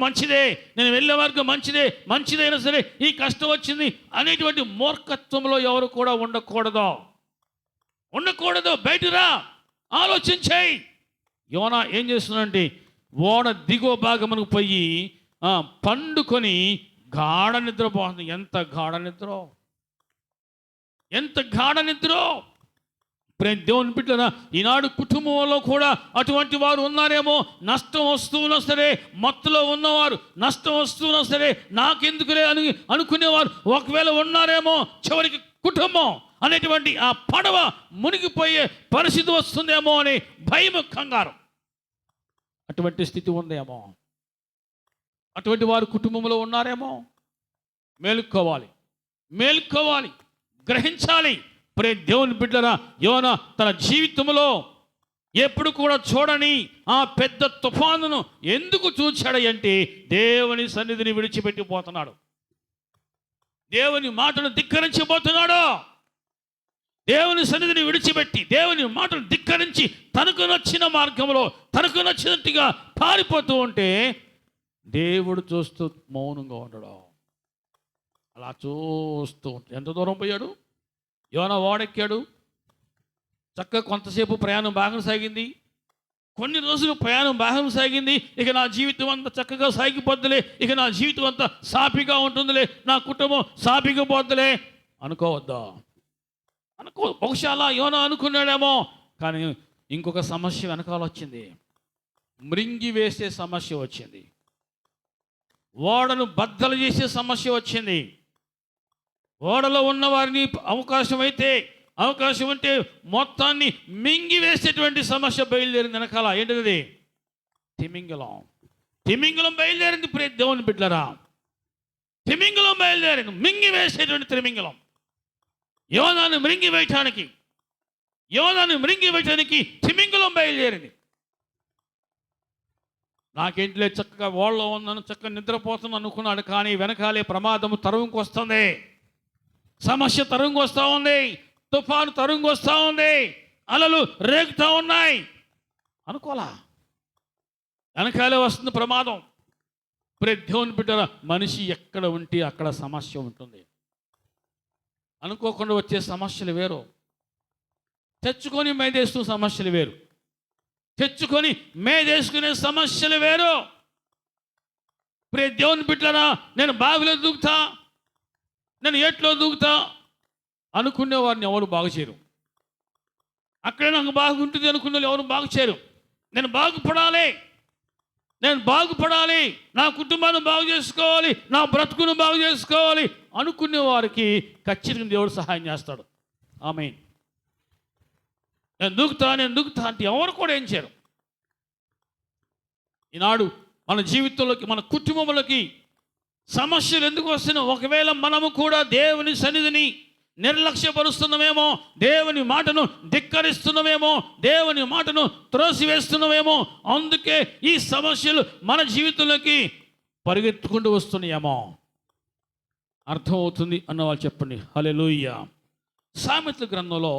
Speaker 1: మంచిదైనా సరే ఈ కష్టం వచ్చింది అనేటువంటి మూర్ఖత్వంలో ఎవరు కూడా ఉండకూడదు. బయటరా, ఆలోచించేయి. యోనా ఏం చేస్తున్నాడంటే ఓడ దిగువ భాగమునకు పోయి పండుకొని గాఢ నిద్రపోతుంది. ఎంత గాఢ నిద్ర. దేవుని బిడ్డరా, ఈనాడు కుటుంబంలో కూడా అటువంటి వారు ఉన్నారేమో. నష్టం వస్తువున్నా సరే మత్తులో ఉన్నవారు, నష్టం వస్తువున్నా సరే నాకెందుకులే అని అనుకునేవారు ఒకవేళ ఉన్నారేమో. చివరికి కుటుంబం అనేటువంటి ఆ పడవ మునిగిపోయే పరిస్థితి వస్తుందేమో అని భయం, కంగారు, అటువంటి స్థితి ఉందేమో. అటువంటి వారు కుటుంబంలో ఉన్నారేమో. మేలుకోవాలి, గ్రహించాలి. దేవుని బిడ్డరా, యోనా తన జీవితంలో ఎప్పుడు కూడా చూడని ఆ పెద్ద తుఫానును ఎందుకు చూచాడంటే దేవుని సన్నిధిని విడిచిపెట్టిపోతున్నాడు. దేవుని మాటను ధిక్కరించిపోతున్నాడు. దేవుని సన్నిధిని విడిచిపెట్టి దేవుని మాటను ధిక్కరించి తనకు నచ్చిన మార్గంలో తనకు నచ్చినట్టుగా పారిపోతూ ఉంటే దేవుడు చూస్తూ మౌనంగా ఉండడం. అలా చూస్తూ ఎంత దూరం పోయాడు? యోనా ఓడెక్కాడు. చక్కగా కొంతసేపు ప్రయాణం బాగా సాగింది. కొన్ని రోజులు ప్రయాణం బాగా సాగింది. ఇక నా జీవితం అంతా చక్కగా సాగిపోద్దులే, ఇక నా జీవితం అంతా సాఫీగా ఉంటుందిలే, నా కుటుంబం సాఫీగా పోద్దులే అనుకోవద్దా? బహుశా అలా యోనా అనుకున్నాడేమో. కానీ ఇంకొక సమస్య వెనకాల వచ్చింది. మృంగి వేసే సమస్య వచ్చింది. ఓడను బద్దలు చేసే సమస్య వచ్చింది. ఓడలో ఉన్న వారిని అవకాశం ఉంటే మొత్తాన్ని మింగి వేసేటువంటి సమస్య బయలుదేరింది వెనకాల. ఏంటిది? తిమింగలం బయలుదేరింది. దేవుని బిడ్డలారా, తిమింగలం బయలుదేరింది. మింగి వేసేటువంటి తిమింగలం యోనాను మృంగి వేయటానికి తిమింగలం బయలుదేరింది. నాకేంటిలే చక్కగా ఓడలో ఉన్నాను, చక్కగా నిద్రపోతున్నాను అనుకున్నాడు. కానీ వెనకాలే ప్రమాదము తరువుకు వస్తుంది, సమస్య తరువుకు వస్తూ ఉంది, తుఫాను తరువుకు వస్తూ ఉంది, అలలు రేగుతూ ఉన్నాయి అనుకోలా. వెనకాలే వస్తుంది ప్రమాదం. దేవుని బిడ్డల, మనిషి ఎక్కడ ఉంటే అక్కడ సమస్య ఉంటుంది. అనుకోకుండా వచ్చే సమస్యలు వేరు, తెచ్చుకొని మేదేస్తున్న సమస్యలు వేరు. తెచ్చుకొని మేదేసుకునే సమస్యలు వేరు. దేవుని బిడ్డలరా, నేను బావిలో దూకుతా, నేను ఏట్లో దూకుతా అనుకునే వారిని ఎవరు బాగు చేయరు. అక్కడే నాకు బాగుంటుంది అనుకునే ఎవరు బాగు చేయరు. నేను బాగుపడాలి, నా కుటుంబాన్ని బాగు చేసుకోవాలి, నా బ్రతుకును బాగు చేసుకోవాలి అనుకునే వారికి ఖచ్చితంగా దేవుడు సహాయం చేస్తాడు. ఆమేన్. నేను దూకుతా అంటే ఎవరు కూడా ఏం చేయరు. ఈనాడు మన జీవితంలోకి, మన కుటుంబంలోకి సమస్యలు ఎందుకు వస్తున్నాయి? ఒకవేళ మనము కూడా దేవుని సన్నిధిని నిర్లక్ష్యపరుస్తున్నామేమో, దేవుని మాటను ధిక్కరిస్తున్నామేమో, దేవుని మాటను త్రోసివేస్తున్నామేమో. అందుకే ఈ సమస్యలు మన జీవితంలోకి పరిగెత్తుకుంటూ వస్తున్నాయేమో. అర్థమవుతుంది అన్నవాళ్ళు చెప్పండి హల్లెలూయా. సామెతల గ్రంథంలో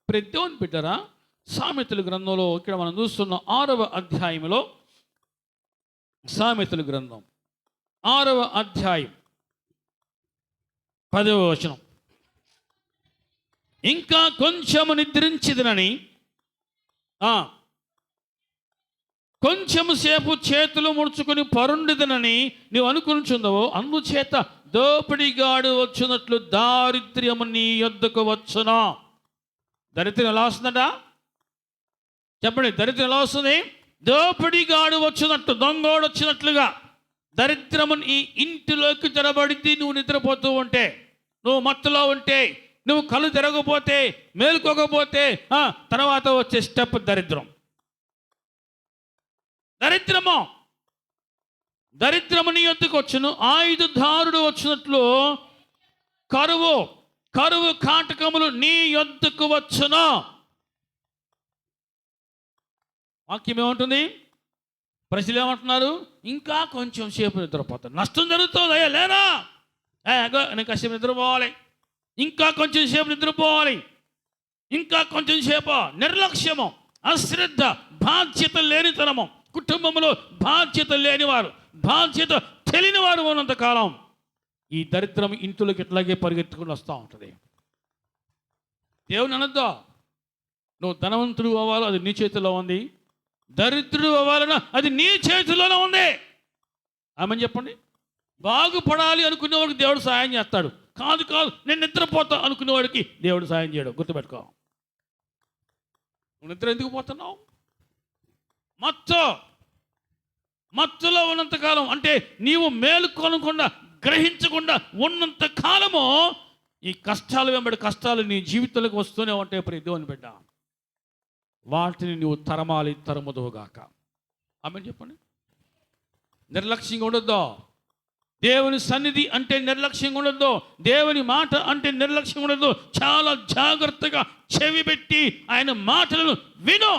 Speaker 1: దేవుని బిడ్డరా, సామెతల గ్రంథంలో ఇక్కడ మనం చూస్తున్న 6వ అధ్యాయంలో, సామెతల గ్రంథం 6వ అధ్యాయం 10వ వచనం. ఇంకా కొంచెము నిద్రించిదనని, కొంచెము సేపు చేతులు ముడుచుకొని పరుండిదనని నీవు అనుకుంటున్నావు. అందుచేత దోపిడిగాడు వచ్చినట్లు దారిద్ర్యము నీ యొద్దకు వచ్చునా. దరిద్రం ఎలా వస్తుందట చెప్పండి? దరిద్రం ఎలా వస్తుంది? దోపిడిగాడు వచ్చినట్టు, దొంగోడు వచ్చినట్లుగా దరిద్రము ఈ ఇంటిలోకి జరబడింది. నువ్వు నిద్రపోతూ ఉంటే, నువ్వు మత్తులో ఉంటే, నువ్వు కళ్ళు తిరగకపోతే, మేలుకోకపోతే తర్వాత వచ్చే స్టెప్ దరిద్రం. దరిద్రము నీ యొద్దకు వచ్చును, ఆయుధదారుడు వచ్చినట్లు కరువు కాటకములు నీ యొద్దకు వచ్చును. వాక్యం ఏమంటుంది? ప్రజలు ఏమంటున్నారు? ఇంకా కొంచెం సేపు నిద్రపోతారు, నష్టం జరుగుతుంది. అయ్యా లేనా, నేను కాసేపు నిద్రపోవాలి, ఇంకా కొంచెం సేపు నిద్రపోవాలి, ఇంకా కొంచెం సేపు. నిర్లక్ష్యము, అశ్రద్ధ, బాధ్యత లేనితనము, కుటుంబంలో బాధ్యత లేనివారు, బాధ్యత తెలియని వారు ఉన్నంతకాలం ఈ దరిద్రం ఇంట్లోకి ఇట్లాగే పరిగెత్తుకుని వస్తూ ఉంటుంది. దేవుని అనద్దా, నువ్వు ధనవంతుడు అవ్వాలో అది నీ చేతిలో ఉంది, దరిద్రుడు అవ్వాలన్నా అది నీ చేతిలోనే ఉంది. ఆమెను చెప్పండి. బాగుపడాలి అనుకునేవాడికి దేవుడు సాయం చేస్తాడు. కాదు నేను నిద్రపోతా అనుకునేవాడికి దేవుడు సాయం చేయడు. గుర్తుపెట్టుకో. నువ్వు నిద్ర ఎందుకు పోతున్నావు? మత్తులో ఉన్నంతకాలం, అంటే నీవు మేలుకొనకుండా గ్రహించకుండా ఉన్నంత కాలము ఈ కష్టాలు వెంబడి కష్టాలు నీ జీవితంలోకి వస్తూనే ఉంటాయి. ప్రియ దేవుని బిడ్డ, వాటిని నువ్వు తరముదువుగాక. ఆమె చెప్పండి. నిర్లక్ష్యంగా ఉండొద్దు. దేవుని సన్నిధి అంటే నిర్లక్ష్యంగా ఉండొద్దు. దేవుని మాట అంటే నిర్లక్ష్యం ఉండొద్దు. చాలా జాగ్రత్తగా చెవి పెట్టి ఆయన మాటలను విను,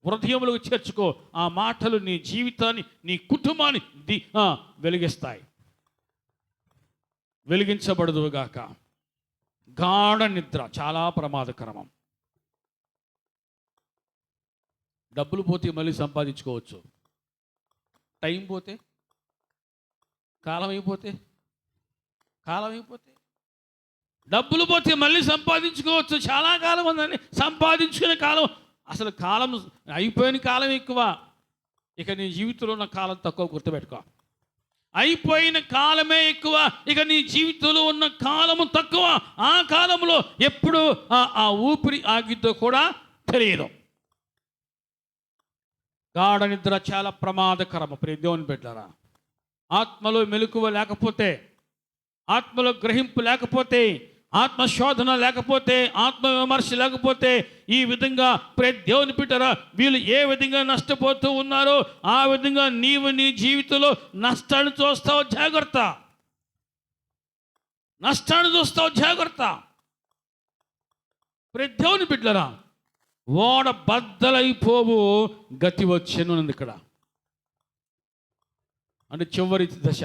Speaker 1: హృదయములకు చేర్చుకో. ఆ మాటలు నీ జీవితాన్ని, నీ కుటుంబాన్ని వెలిగిస్తాయి. వెలిగించబడదుగాక. గాఢ నిద్ర చాలా ప్రమాదకరం. డబ్బులు పోతే మళ్ళీ సంపాదించుకోవచ్చు, టైం పోతే, కాలం అయిపోతే, డబ్బులు పోతే మళ్ళీ సంపాదించుకోవచ్చు. చాలా కాలం ఉందని సంపాదించుకునే కాలం, అసలు కాలం అయిపోయిన కాలం ఎక్కువ, ఇక నీ జీవితంలో ఉన్న కాలం తక్కువ. గుర్తుపెట్టుకో. అయిపోయిన కాలమే ఎక్కువ, ఇక నీ జీవితంలో ఉన్న కాలము తక్కువ. ఆ కాలంలో ఎప్పుడు ఆ ఊపిరి ఆగిద్దో కూడా తెలియదు. గాఢ నిద్ర చాలా ప్రమాదకరము. ప్రియ దేవుని బిడ్డలారా, ఆత్మలో మెలకువ లేకపోతే, ఆత్మలో గ్రహింపు లేకపోతే, ఆత్మశోధన లేకపోతే, ఆత్మ విమర్శ లేకపోతే, ఈ విధంగా ప్రియ దేవుని బిడ్డలారా వీళ్ళు ఏ విధంగా నష్టపోతూ ఉన్నారో ఆ విధంగా నీవు నీ జీవితంలో నష్టాన్ని చూస్తావు. జాగ్రత్త. ప్రియ దేవుని బిడ్డలారా, ఓడ బద్దలైపోవు గతి వచ్చెను ఇక్కడ. అంటే చివరి దశ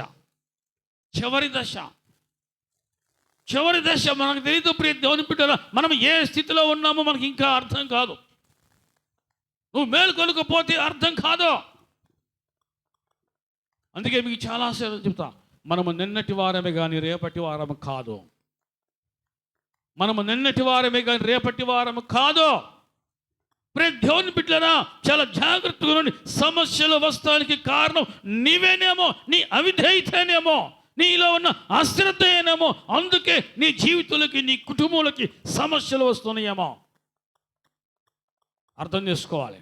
Speaker 1: మనకు తెలియదు. ప్రియ దేవుని బిడ్డలారా, మనం ఏ స్థితిలో ఉన్నామో మనకి ఇంకా అర్థం కాదు. నువ్వు మేలుకొనకపోతే అర్థం కాదు. అందుకే మీకు చాలాసార్లు చెప్తా, మనము నిన్నటి వారమే కానీ రేపటి వారము కాదు. ప్రియ దేవుని బిడ్డలారా, చాలా జాగ్రత్తగా ఉండండి. సమస్యలు వస్తానికి కారణం నీవేనేమో, నీ అవిధేయతనేమో, నీలో ఉన్న అశ్రద్ధ ఏనేమో. అందుకే నీ జీవితాలకి, నీ కుటుంబాలకి సమస్యలు వస్తున్నాయేమో. అర్థం చేసుకోవాలి.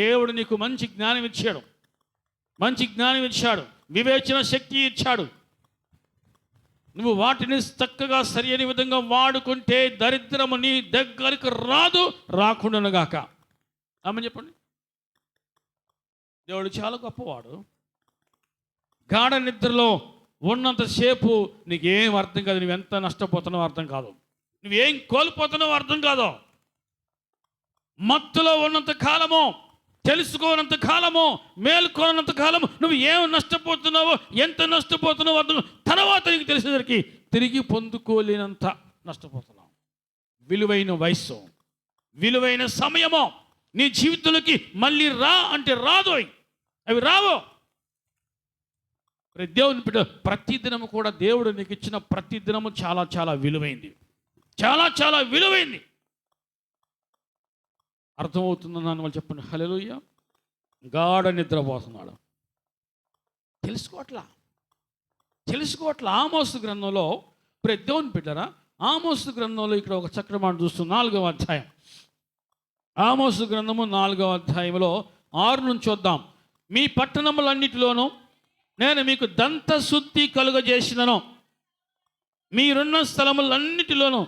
Speaker 1: దేవుడు నీకు మంచి జ్ఞానం ఇచ్చాడు, వివేచన శక్తి ఇచ్చాడు. నువ్వు వాటిని చక్కగా సరైన విధంగా వాడుకుంటే దరిద్రము నీ దగ్గరికి రాకుండానుగాక. ఆమె చెప్పండి. దేవుడు చాలా గొప్పవాడు. గాఢ నిద్రలో ఉన్నంతసేపు నీకేం అర్థం కాదు. నువ్వెంత నష్టపోతున్నావో అర్థం కాదు, నువ్వేం కోల్పోతున్నావో అర్థం కాదు. మత్తులో ఉన్నంత కాలము, తెలుసుకోనంత కాలము, మేల్కోనంత కాలము నువ్వు ఏం నష్టపోతున్నావో, ఎంత నష్టపోతున్నావో అర్థం. తర్వాత నీకు తెలిసేసరికి తిరిగి పొందుకోలేనంత నష్టపోతున్నావు. విలువైన వయస్సు, విలువైన సమయము నీ జీవితంలోకి మళ్ళీ రా అంటే రాదు. అవి రావు. దేవుని బిడ్డ, ప్రతిదినము కూడా దేవుడు నీకు ఇచ్చిన ప్రతిదినము చాలా చాలా విలువైంది. అర్థమవుతుందని వాళ్ళు చెప్పండి. హల్లెలూయా. గాఢ నిద్రపోతున్నాడు. తెలుసుకోవట్లా. ఆమోసు గ్రంథంలో ప్రియ దేవుని బిడ్డరా, ఆమోసు గ్రంథంలో ఇక్కడ ఒక చక్కటి మాట చూస్తున్నాం. 4వ అధ్యాయం, ఆమోసు గ్రంథము 4వ అధ్యాయంలో 6 నుంచి చూద్దాం. మీ పట్టణములన్నిటిలోనూ నేను మీకు దంతశుద్ధి కలుగజేసినను, మీరున్న స్థలములన్నిటిలోనూ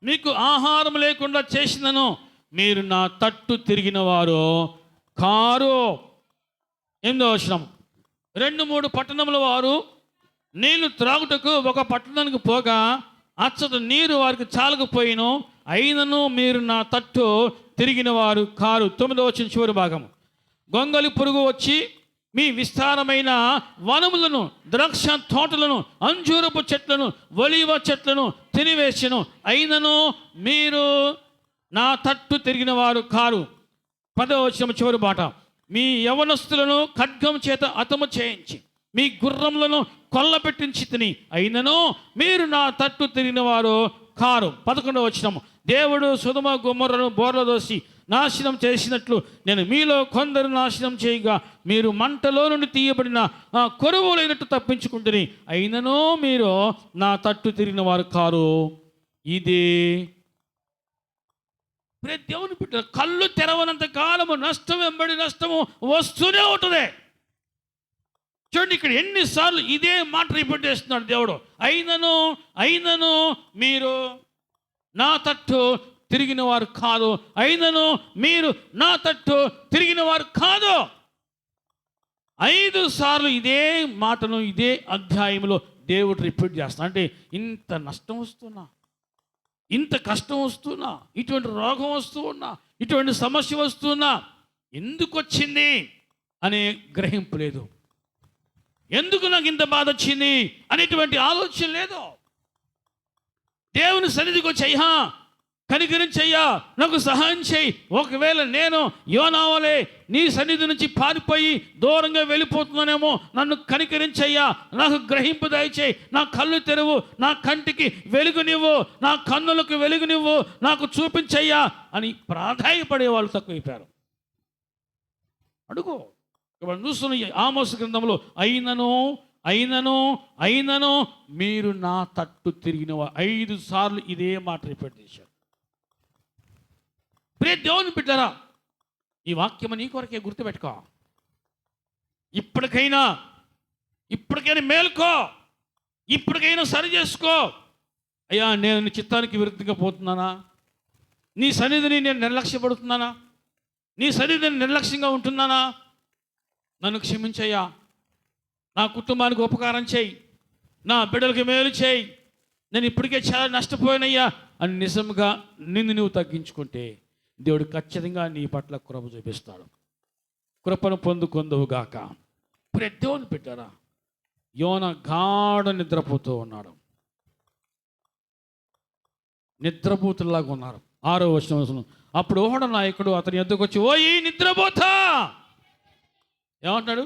Speaker 1: మీకు ఆహారం లేకుండా చేసినను, మీరు నా తట్టు తిరిగిన వారు కారు. 8వ వచనం, 2-3 పట్టణముల వారు నీళ్లు త్రాగుటకు ఒక పట్టణానికి పోగా అచ్చట నీరు వారికి చాలకపోయిను, అయినను మీరు నా తట్టు తిరిగిన వారు కారు. 9వ వచనం చివరి భాగము, గొంగలి పురుగు వచ్చి మీ విస్తారమైన వనములను, ద్రాక్ష తోటలను, అంజూరపు చెట్లను, ఒలీవ చెట్లను తినివేసెను, అయినను మీరు నా తట్టు తిరిగిన వారు కారు. 10వ వచనం చివరి బాట, మీ యవనస్తులను ఖడ్గం చేత హతము చేయించి మీ గుర్రములను కొల్లపెట్టించి తిని, అయినను మీరు నా తట్టు తిరిగిన వారు కారు. 11వ వచనం, దేవుడు సొదొమ గొమొర్రాను బోర్లదోసి నాశనం చేసినట్లు నేను మీలో కొందరు నాశనం చేయగా మీరు మంటలో నుండి తీయబడిన కొరువులైనట్టు తప్పించుకుంటుని, అయినను మీరు నా తట్టు తిరిగిన వారు కారు. ఇది దేవుని బిడ్డ, కళ్ళు తెరవనంత కాలము నష్టం వెంబడి నష్టము వస్తూనే ఉంటుంది. చూడండి, ఇక్కడ ఎన్నిసార్లు ఇదే మాట రిపీట్ చేస్తున్నాడు దేవుడు. అయినను మీరు నా తట్టు తిరిగిన వారు కాదు, అయినను మీరు నా తట్టు తిరిగిన వారు కాదు. 5 సార్లు ఇదే మాటను ఇదే అధ్యాయంలో దేవుడు రిపీట్ చేస్తాడు. అంటే ఇంత నష్టం వస్తున్నా, ఇంత కష్టం వస్తున్నా, ఇటువంటి రోగం వస్తూ ఉన్నా, ఇటువంటి సమస్య వస్తున్నా, ఎందుకు వచ్చింది అనే గ్రహింపు లేదు, ఎందుకు నాకు ఇంత బాధ వచ్చింది అనేటువంటి ఆలోచన లేదు. దేవుని సన్నిధికి వచ్చి, అయ్యా కనికరించయ్యా, నాకు సహాయం చేయి. ఒకవేళ నేను యోనావలే నీ సన్నిధి నుంచి పారిపోయి దూరంగా వెళ్ళిపోతున్నానేమో, నన్ను కనికరించయ్యా, నాకు గ్రహింపు దయచేయి, నా కళ్ళు తెరువు, నా కంటికి వెలుగునివ్వు, నా కన్నులకు వెలుగునివ్వు, నాకు చూపించయ్యా అని ప్రాధాయపడే వాళ్ళు తక్కువైపోయారు. అడుగు. ఇప్పుడు చూస్తున్న ఆమోసు గ్రంథంలో అయినను మీరు నా తట్టు తిరిగిన 5 సార్లు ఇదే మాట రిపీట్ చేశారు. ప్రియ దేవుని బిడ్డలారా, ఈ వాక్యం నీ కొరకే గుర్తుపెట్టుకో. ఇప్పటికైనా మేల్కో, ఇప్పటికైనా సరి చేసుకో. అయ్యా, నేను నీ చిత్తానికి విరుద్ధంగా పోతున్నానా? నీ సన్నిధిని నేను నిర్లక్ష్యపడుతున్నానా? నీ సన్నిధిని నిర్లక్ష్యంగా ఉంటున్నానా? నన్ను క్షమించయ్యా, నా కుటుంబానికి ఉపకారం చేయి, నా బిడ్డలకు మేలు చేయి, నేను ఇప్పటికే చాలా నష్టపోయినయ్యా అని నిజంగా నిన్ను నువ్వు తగ్గించుకుంటే దేవుడు ఖచ్చితంగా నీ పట్ల కృప చూపిస్తాడు. కృపను పొందుకొందువుగాక. ఇప్పుడు దేవుని పెట్టారా, యోన గాఢ నిద్రపోతూ ఉన్నాడు, నిద్రపోతులాగా ఉన్నారు. 6వ వచనం, అప్పుడు ఓహడ నాయకుడు అతని ఎద్దుకు వచ్చి, ఓ ఈ నిద్రపోతా ఏమంటాడు?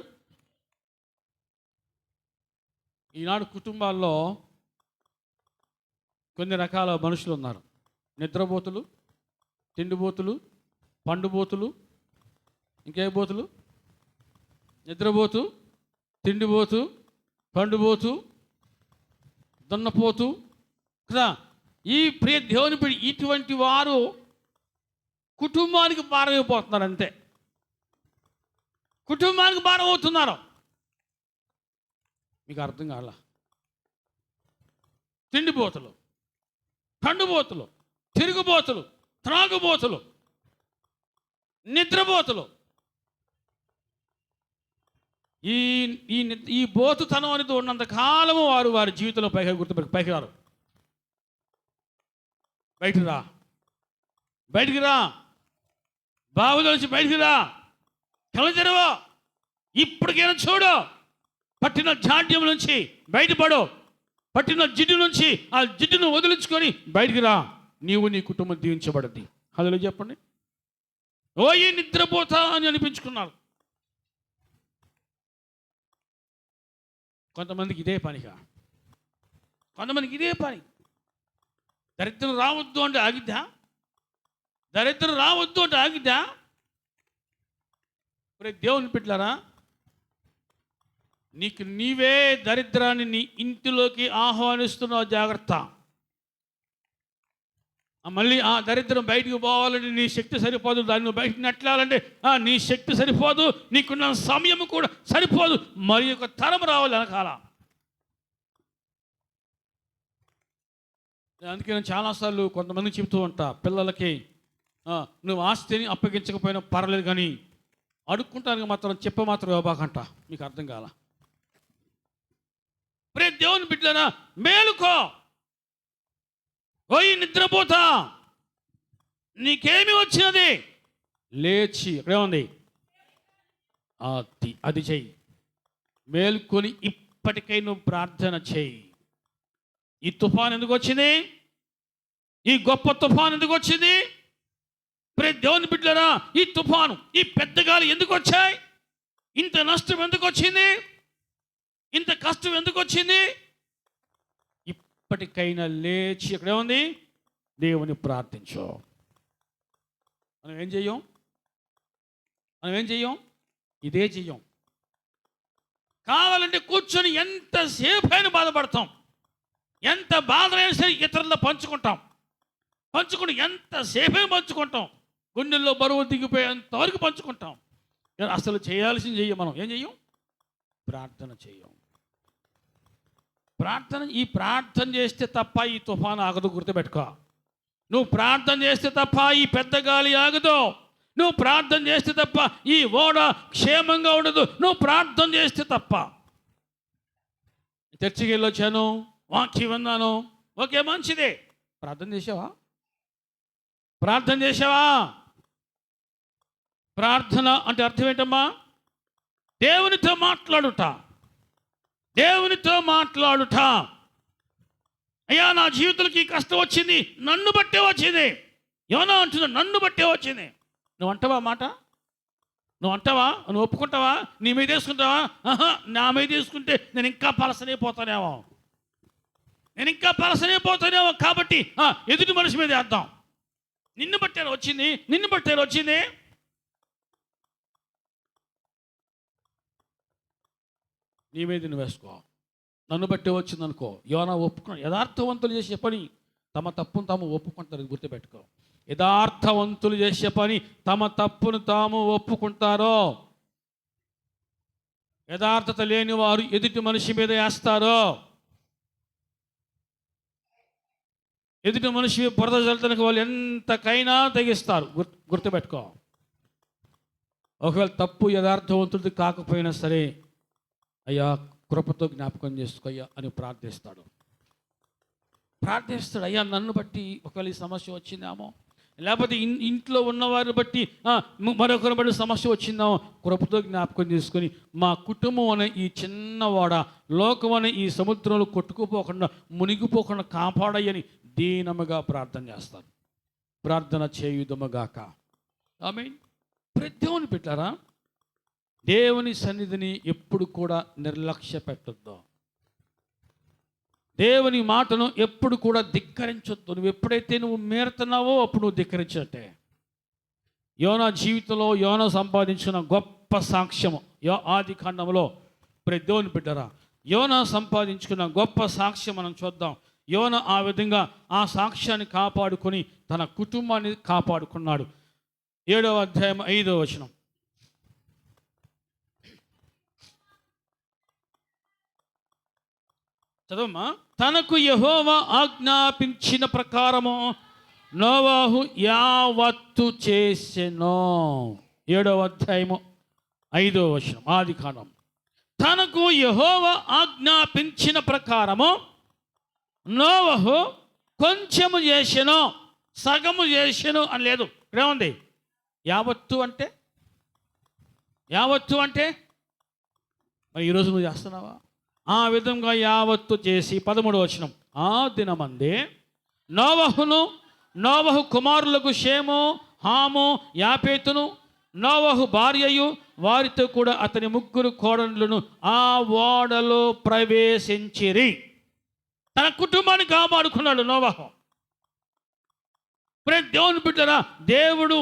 Speaker 1: ఈనాడు కుటుంబాల్లో కొన్ని రకాల మనుషులు ఉన్నారు. నిద్రపోతులు, తిండిపోతులు, పండుబోతులు, ఇంకే బోతులు, నిద్రపోతు, తిండిపోతు, పండుబోతు, దున్నపోతు కదా. ఈ ప్రియ దేవుని పిడి ఇటువంటి వారు కుటుంబానికి భారమైపోతున్నారు, అంతే. కుటుంబానికి భారం అవుతున్నారు. మీకు అర్థం కావాలా? తిండిపోతులు, పండుబోతులు, తిరుగుబోతులు, త్రాగుబోతులు, నిద్రపోతులు, ఈ బోతుతనం అనేది ఉన్నంత కాలము వారి జీవితంలో పైకి రారు. బయటికి రా, బావులో నుంచి బయటికి రా, కళ్ళు తెరవా, ఇప్పటికైనా చూడు, పట్టిన జాడ్యం నుంచి బయటపడు, పట్టిన జిడ్డు నుంచి ఆ జిడ్డును వదిలించుకొని బయటికి రా, నీవు నీ కుటుంబం దీవించబడద్ది. హల్లెలూయా చెప్పండి. ఓ ఈ నిద్రపోతా అని అనిపించుకున్నారు. కొంతమందికి ఇదే పనిగా, కొంతమందికి ఇదే పని. దరిద్రం రావద్దు అంటే ఆగిద్దా? దరిద్రం రావద్దు అంటే ఆగిద్దా? దేవుని బిడ్డలారా, నీకు నీవే దరిద్రాన్ని నీ ఇంటిలోకి ఆహ్వానిస్తున్నావు, జాగ్రత్త. మళ్ళీ ఆ దరిద్రం బయటికి పోవాలంటే నీ శక్తి సరిపోదు, దాన్ని నువ్వు బయటికి నెట్టాలంటే నీ శక్తి సరిపోదు, నీకున్న సమయం కూడా సరిపోదు, మరి ఒక తరం రావాలి వెనకాల. అందుకే నేను చాలాసార్లు కొంతమందికి చెప్తూ ఉంటా, పిల్లలకి నువ్వు ఆస్తిని అప్పగించకపోయినా పర్లేదు కానీ అడుక్కుంటానికి మాత్రం మాత్రం ఇవ్వబాకంట. మీకు అర్థం కాల. దేవుని బిడ్డనా మేలుకో, ఓయి నిద్రపోతా, నీకేమి వచ్చినది లేచి ఇక్కడేముంది అది చెయ్యి. మేలుకొని ఇప్పటికై నువ్వు ప్రార్థన చెయ్యి. ఈ తుఫాన్ ఎందుకు వచ్చింది? ఈ గొప్ప తుఫాన్ ఎందుకు వచ్చింది? దేవుని బిడ్డలారా, ఈ తుఫాను, ఈ పెద్ద గాలి ఎందుకు వచ్చాయి? ఇంత నష్టం ఎందుకు వచ్చింది? ఇంత కష్టం ఎందుకు వచ్చింది? ఇప్పటికైనా లేచి ఇక్కడేముంది దేవుని ప్రార్థించు. మనం ఏం చెయ్యం? ఇదే చెయ్యం. కావాలంటే కూర్చొని ఎంతసేపు అయినా బాధపడతాం, ఎంత బాధలైనా సరే ఇతరుల్లో పంచుకుంటాం, ఎంతసేపే పంచుకుంటాం, గుండెల్లో బరువు దిగిపోయేంత వరకు పంచుకుంటాం. అసలు చేయాల్సింది చెయ్యం. మనం ఏం చెయ్యం? ప్రార్థన చెయ్యం. ఈ ప్రార్థన చేస్తే తప్ప ఈ తుఫాను ఆగదు. గుర్తుపెట్టుకో. నువ్వు ప్రార్థన చేస్తే తప్ప ఈ పెద్ద గాలి ఆగదు. నువ్వు ప్రార్థన చేస్తే తప్ప ఈ ఓడ క్షేమంగా ఉండదు. నువ్వు ప్రార్థన చేస్తే తప్ప. చర్చికి వెళ్ళొచ్చాను, వాక్యం విన్నాను, ఓకే మంచిదే. ప్రార్థన చేసావా? ప్రార్థన అంటే అర్థం ఏంటమ్మా? దేవునితో మాట్లాడుట. అయ్యా, నా జీవితంలోకి ఈ కష్టం వచ్చింది, నన్ను బట్టే వచ్చింది. యోనా అంటున్నా, నన్ను బట్టే వచ్చింది. నువ్వు అంటావా మాట? నువ్వు ఒప్పుకుంటావా? నీ మీద వేసుకుంటావా? నా మీద వేసుకుంటే నేను ఇంకా పలసనైపోతానేమో కాబట్టి ఎదుటి మనిషి మీద వేద్దాం. నిన్ను బట్టే వచ్చింది. నీ మీద నువ్వు వేసుకో. నన్ను బట్టే వచ్చింది అనుకో. యోనా ఒప్పుకున్నాడు. యథార్థవంతులు చేసే పని తమ తప్పును తాము ఒప్పుకుంటారు. గుర్తుపెట్టుకో. యథార్థవంతులు చేసే పని తమ తప్పును తాము ఒప్పుకుంటారో. యథార్థత లేని వారు ఎదుటి మనిషి మీద వేస్తారో. ఎదుటి మనిషి బురద జల్లడానికి వాళ్ళు ఎంతకైనా తెగిస్తారు. గుర్తుపెట్టుకో. ఒకవేళ తప్పు యథార్థవంతుడిది కాకపోయినా సరే, అయ్యా కృపతో జ్ఞాపకం చేసుకోయ్యా అని ప్రార్థిస్తాడు. అయ్యా నన్ను బట్టి ఒకవేళ ఈ సమస్య వచ్చిందేమో, లేకపోతే ఇంట్లో ఉన్నవారిని బట్టి మరొకరి బట్టి సమస్య వచ్చిందేమో, కృపతో జ్ఞాపకం చేసుకొని మా కుటుంబం అనే ఈ చిన్న ఓడ, లోకం అనే ఈ సముద్రంలో కొట్టుకుపోకుండా మునిగిపోకుండా కాపాడయ్యని దీనముగా ప్రార్థన చేస్తారు. ప్రార్థన చేయుదముగాక. ఆమేన్. దేవుని పెట్టారా, దేవుని సన్నిధిని ఎప్పుడు కూడా నిర్లక్ష్య పెట్టొద్దు. దేవుని మాటను ఎప్పుడు కూడా ధిక్కరించొద్దు. నువ్వు ఎప్పుడైతే మేరుతున్నావో అప్పుడు నువ్వు ధిక్కరించట్టే. యోనా జీవితంలో యోనా సంపాదించిన గొప్ప సాక్ష్యము ఆది కాండంలో దేవుని బిడ్డరా, యోనా సంపాదించుకున్న గొప్ప సాక్ష్యం మనం చూద్దాం. యోనా ఆ విధంగా ఆ సాక్ష్యాన్ని కాపాడుకొని తన కుటుంబాన్ని కాపాడుకున్నాడు. 7వ అధ్యాయం 5వ వచనం చదవమ్మా. తనకు యెహోవా ఆజ్ఞాపించిన ప్రకారము నోవాహు యావత్తు చేసెను. 7వ అధ్యాయము 5వ వచనం ఆది కాండం. తనకు యెహోవా ఆజ్ఞాపించిన ప్రకారము నోవహు కొంచెము చేసెను, సగము చేసెను అని లేదు. ఇక్కడేముంది? యావత్తు అంటే మరి ఈరోజు నువ్వు చేస్తున్నావా? ఆ విధంగా యావత్తు చేసి 13వ వచనం, ఆ దినమందే నోవహు కుమారులకు షేము, హాము, యాపేతును, నోవహు భార్యయు వారితో కూడా అతని 3 కోడళ్లను ఆ ఓడలో ప్రవేశించిరి. తన కుటుంబాన్ని కాపాడుకున్నాడు నోవహు. దేవుని బిడ్డరా, దేవుడు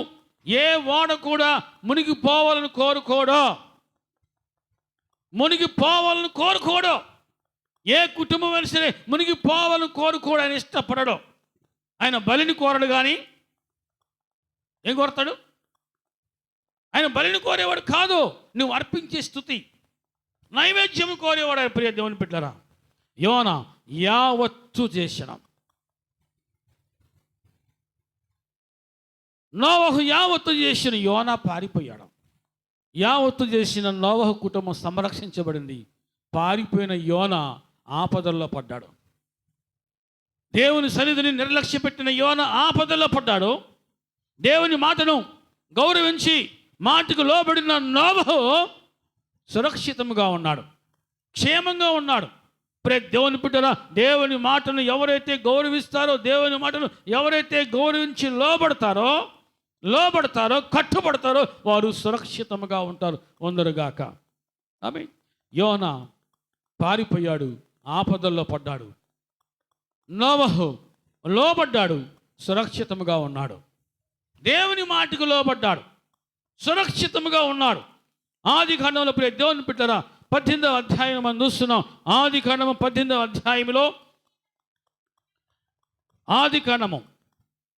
Speaker 1: ఏ ఓడ కూడా మునిగిపోవాలని కోరుకోడు. ఏ కుటుంబం అయినా సరే మునిగిపోవాలని కోరుకోడు. ఆయన ఇష్టపడడు. ఆయన బలిని కోరడు కానీ ఏం కోరతాడు? ఆయన బలిని కోరేవాడు కాదు, నువ్వు అర్పించే స్తుతి నైవేద్యం కోరేవాడు. ఆయన ప్రియ దేవుని బిడ్డలారా, యోనా యావత్తు చేసిన నోవహు యావత్తు చేసిన యోనా పారిపోయాడు. యావత్తు చేసిన నోవహు కుటుంబం సంరక్షించబడింది. పారిపోయిన యోనా ఆపదల్లో పడ్డాడు. దేవుని సన్నిధిని నిర్లక్ష్య పెట్టిన యోనా ఆపదల్లో పడ్డాడు. దేవుని మాటను గౌరవించి మాటకు లోబడిన నోవహు సురక్షితంగా ఉన్నాడు, క్షేమంగా ఉన్నాడు. దేవుని బిడ్డల, దేవుని మాటను ఎవరైతే గౌరవిస్తారో, దేవుని మాటను ఎవరైతే గౌరవించి లోబడతారో కట్టుబడతారో వారు సురక్షితంగా ఉంటారు. వందరుగాక ఆమె. యోనా పారిపోయాడు, ఆపదల్లో పడ్డాడు. నోవహు లోబడ్డాడు, సురక్షితంగా ఉన్నాడు. దేవుని మాటకు లోబడ్డాడు, సురక్షితంగా ఉన్నాడు. ఆది కాండంలో ప్రియ దేవుని బిడ్డలారా 18వ అధ్యాయం మనం చూస్తున్నాం. ఆది కాండము 18వ అధ్యాయంలో, ఆది కాండము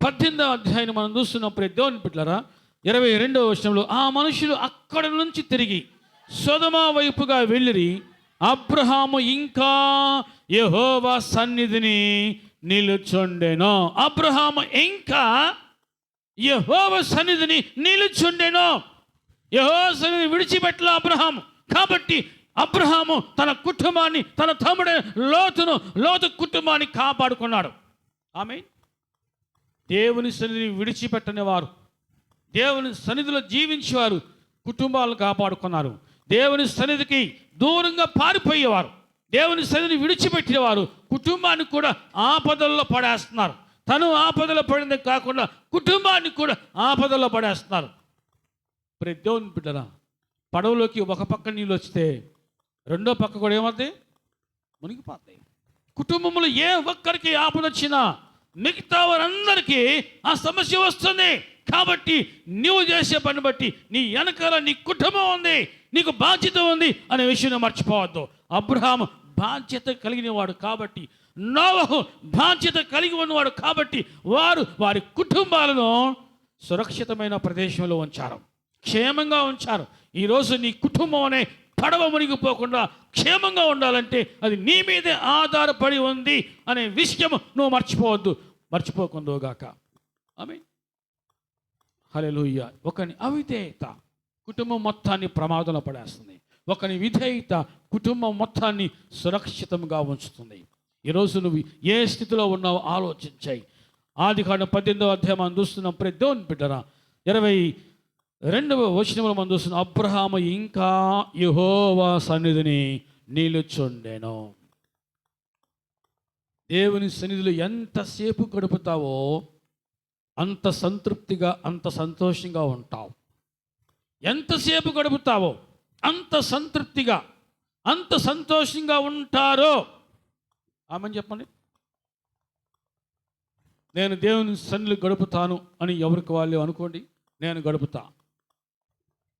Speaker 1: 18వ అధ్యాయం మనం చూస్తున్నాం ప్రియ దేవుని బిడ్డలారా 22వ వచనంలో, ఆ మనుషులు అక్కడ నుంచి తిరిగి సొదొమ వైపుగా వెళ్ళిరి. అబ్రహాము ఇంకా యెహోవా సన్నిధిని నిలుచుండెను. అబ్రహాము ఇంకా యెహోవా సన్నిధిని నిలుచుండెను. యెహోవా సన్నిధిని విడిచిపెట్టలే అబ్రహాము. కాబట్టి అబ్రహాము తన కుటుంబాన్ని, తన తమ్ముడే లోతు కుటుంబాన్ని కాపాడుకున్నాడు. ఆమె. దేవుని సన్నిధిని విడిచిపెట్టని వారు, దేవుని సన్నిధిలో జీవించేవారు కుటుంబాలను కాపాడుకున్నారు. దేవుని సన్నిధికి దూరంగా పారిపోయేవారు, దేవుని సన్నిధిని విడిచిపెట్టేవారు కుటుంబాన్ని కూడా ఆపదల్లో పడేస్తున్నారు. తను ఆపదలో పడిందే కాకుండా కుటుంబాన్ని కూడా ఆపదల్లో పడేస్తున్నారు. ప్రతి దేవుని బిడ్డరా, పడవలోకి ఒక పక్క నీళ్ళు వస్తే రెండో పక్క కూడా ఏమవుతాయి? మునిగిపోతాయి. కుటుంబంలో ఏ ఒక్కరికి ఆపద వచ్చినా మిగతా వారందరికీ ఆ సమస్య వస్తుంది. కాబట్టి నువ్వు చేసే పని బట్టి నీ వెనకాల నీ కుటుంబం ఉంది, నీకు బాధ్యత ఉంది అనే విషయం మర్చిపోవద్దు. అబ్రహాము బాధ్యత కలిగిన వాడు కాబట్టి, నోవహు బాధ్యత కలిగి ఉన్నవాడు కాబట్టి వారి కుటుంబాలను సురక్షితమైన ప్రదేశంలో ఉంచారు, క్షేమంగా ఉంచారు. ఈరోజు నీ కుటుంబం అనే పడవ మునిగిపోకుండా క్షేమంగా ఉండాలంటే అది నీ మీదే ఆధారపడి ఉంది అనే విషయం నువ్వు మర్చిపోకుందుగాక. ఆమేన్. హల్లెలూయా. ఒకని అవిధేయత కుటుంబం మొత్తాన్ని ప్రమాదంలో పడేస్తుంది. ఒకని విధేయత కుటుంబం మొత్తాన్ని సురక్షితంగా ఉంచుతుంది. ఈరోజు నువ్వు ఏ స్థితిలో ఉన్నావో ఆలోచించాయి. ఆది కాండం 18వ అధ్యాయం మనం చూస్తున్నాం. ప్రతి దేవుని బిడ్డరా 22వ వచనంలో మనం చూస్తున్నాం. అబ్రహాము ఇంకా యెహోవా సన్నిధిని నిలుచుండెను. దేవుని సన్నిధిలో ఎంతసేపు గడుపుతావో అంత సంతృప్తిగా, అంత సంతోషంగా ఉంటావు. ఎంతసేపు గడుపుతావో అంత సంతృప్తిగా, అంత సంతోషంగా ఉంటారో. ఆమని చెప్పండి. నేను దేవుని సన్నిధిలో గడుపుతాను అని ఎవరికి వాళ్ళు అనుకోండి. నేను గడుపుతా.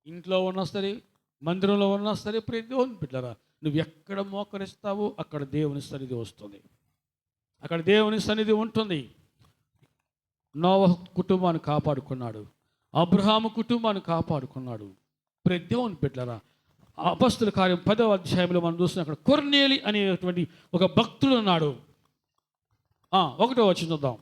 Speaker 1: ఇంట్లో ఉన్నా సరే, మందిరంలో ఉన్నా సరే, ప్రియ దేవుని బిడ్డలారా, నువ్వు ఎక్కడ మోకరిస్తావో అక్కడ దేవుని సన్నిధి వస్తుంది, అక్కడ దేవుని సన్నిధి ఉంటుంది. నోవహు కుటుంబాన్ని కాపాడుకున్నాడు, అబ్రహాము కుటుంబాన్ని కాపాడుకున్నాడు. ప్రియ దేవుని బిడ్డలారా, అపొస్తలుల కార్యం 10వ అధ్యాయంలో మనం చూస్తున్నాం. అక్కడ కొర్నేలి అనేటువంటి ఒక భక్తుడు ఉన్నాడు. 1వ వచనం చూద్దాం.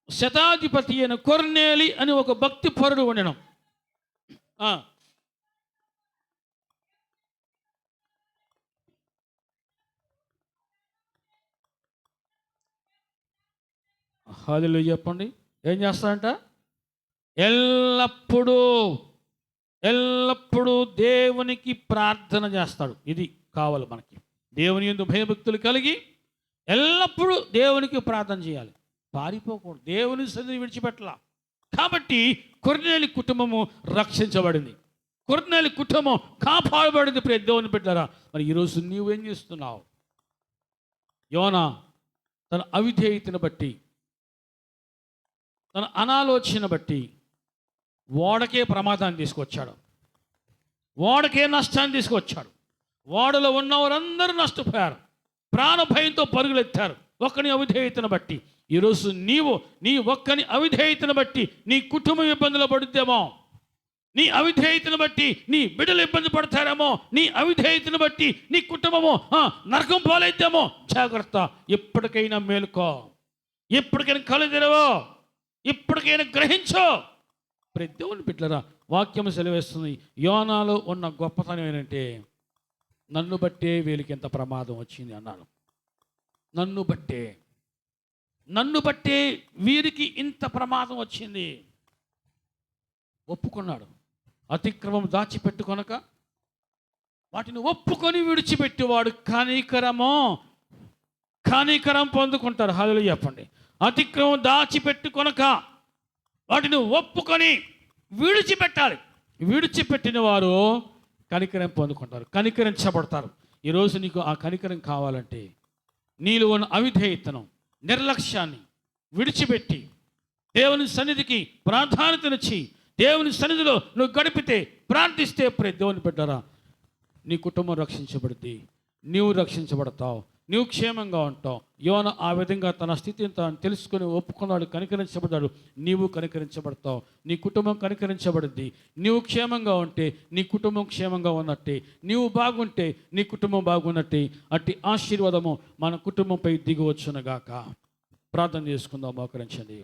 Speaker 1: శతాధిపతి అయిన కొర్నేలి అని ఒక భక్తి పరుడు ఉండను. హల్లెలూయా చెప్పండి. ఏం చేస్తాడంట? ఎల్లప్పుడూ దేవునికి ప్రార్థన చేస్తాడు. ఇది కావాలి మనకి. దేవుని యందు భయభక్తులు కలిగి ఎల్లప్పుడూ దేవునికి ప్రార్థన చేయాలి. పారిపోకూడదు, దేవుని సన్నిధిని విడిచిపెట్టలా. కాబట్టి కొర్నేలి కుటుంబము రక్షించబడింది, కొర్నేలి కుటుంబం కాపాడబడింది. ప్రియ దేవుని బిడ్డలారా, మరి ఈరోజు నీవేం చేస్తున్నావు? యోనా తన అవిధేయతను బట్టి, తన అనాలోచన బట్టి ఓడకే ప్రమాదాన్ని తీసుకొచ్చాడు, ఓడకే నష్టాన్ని తీసుకొచ్చాడు. ఓడలో ఉన్నవారందరూ నష్టపోయారు, ప్రాణ భయంతో పరుగులెత్తారు ఒక్కని అవిధేయతను బట్టి. ఈరోజు నీ ఒక్కని అవిధేయతను బట్టి నీ కుటుంబం ఇబ్బందులు పడుద్దేమో, నీ అవిధేయతను బట్టి నీ బిడ్డలు ఇబ్బంది పడతారేమో, నీ అవిధేయతను బట్టి నీ కుటుంబము నరకం పోలైద్దేమో. జాగ్రత్త, ఎప్పటికైనా మేలుకో, ఎప్పటికైనా కళ్ళు తెరవో, ఇప్పటికైనా గ్రహించో. ప్రతి దేవుని బిడ్డలారా, వాక్యం సెలవేస్తుంది, యోనాలో ఉన్న గొప్పతనం ఏంటంటే నన్ను బట్టే వీళ్ళకి ఎంత ప్రమాదం వచ్చింది అన్నాను. నన్ను బట్టే వీరికి ఇంత ప్రమాదం వచ్చింది. ఒప్పుకున్నాడు. అతిక్రమం దాచిపెట్టుకొనక వాటిని ఒప్పుకొని విడిచిపెట్టేవాడు కనికరం పొందుకుంటారు. హల్లెలూయా చెప్పండి. అతిక్రమం దాచిపెట్టుకొనక వాటిని ఒప్పుకొని విడిచిపెట్టాలి. విడిచిపెట్టిన వారు కనికరం పొందుకుంటారు, కనికరించబడతారు. ఈరోజు నీకు ఆ కనికరం కావాలంటే నీలో ఉన్న అవిధేయతను, నిర్లక్ష్యాన్ని విడిచిపెట్టి దేవుని సన్నిధికి ప్రాధాన్యతనిచ్చి దేవుని సన్నిధిలో నువ్వు గడిపితే, ప్రార్థిస్తే, దేవుని బిడ్డరా, నీ కుటుంబం రక్షించబడుద్ది, నీవు రక్షించబడతావు, నీవు క్షేమంగా ఉంటావు. యోన ఆ విధంగా తన స్థితిని తాను తెలుసుకొని ఒప్పుకున్నాడు, కనికరించబడ్డాడు. నీవు కనికరించబడతావు, నీ కుటుంబం కనికరించబడుద్ది. నీవు క్షేమంగా ఉంటే నీ కుటుంబం క్షేమంగా ఉన్నట్టే, నీవు బాగుంటే నీ కుటుంబం బాగున్నట్టే. అట్టి ఆశీర్వాదము మన కుటుంబంపై దిగివచ్చునుగాక. ప్రార్థన చేసుకుందాం, మోకరించండి.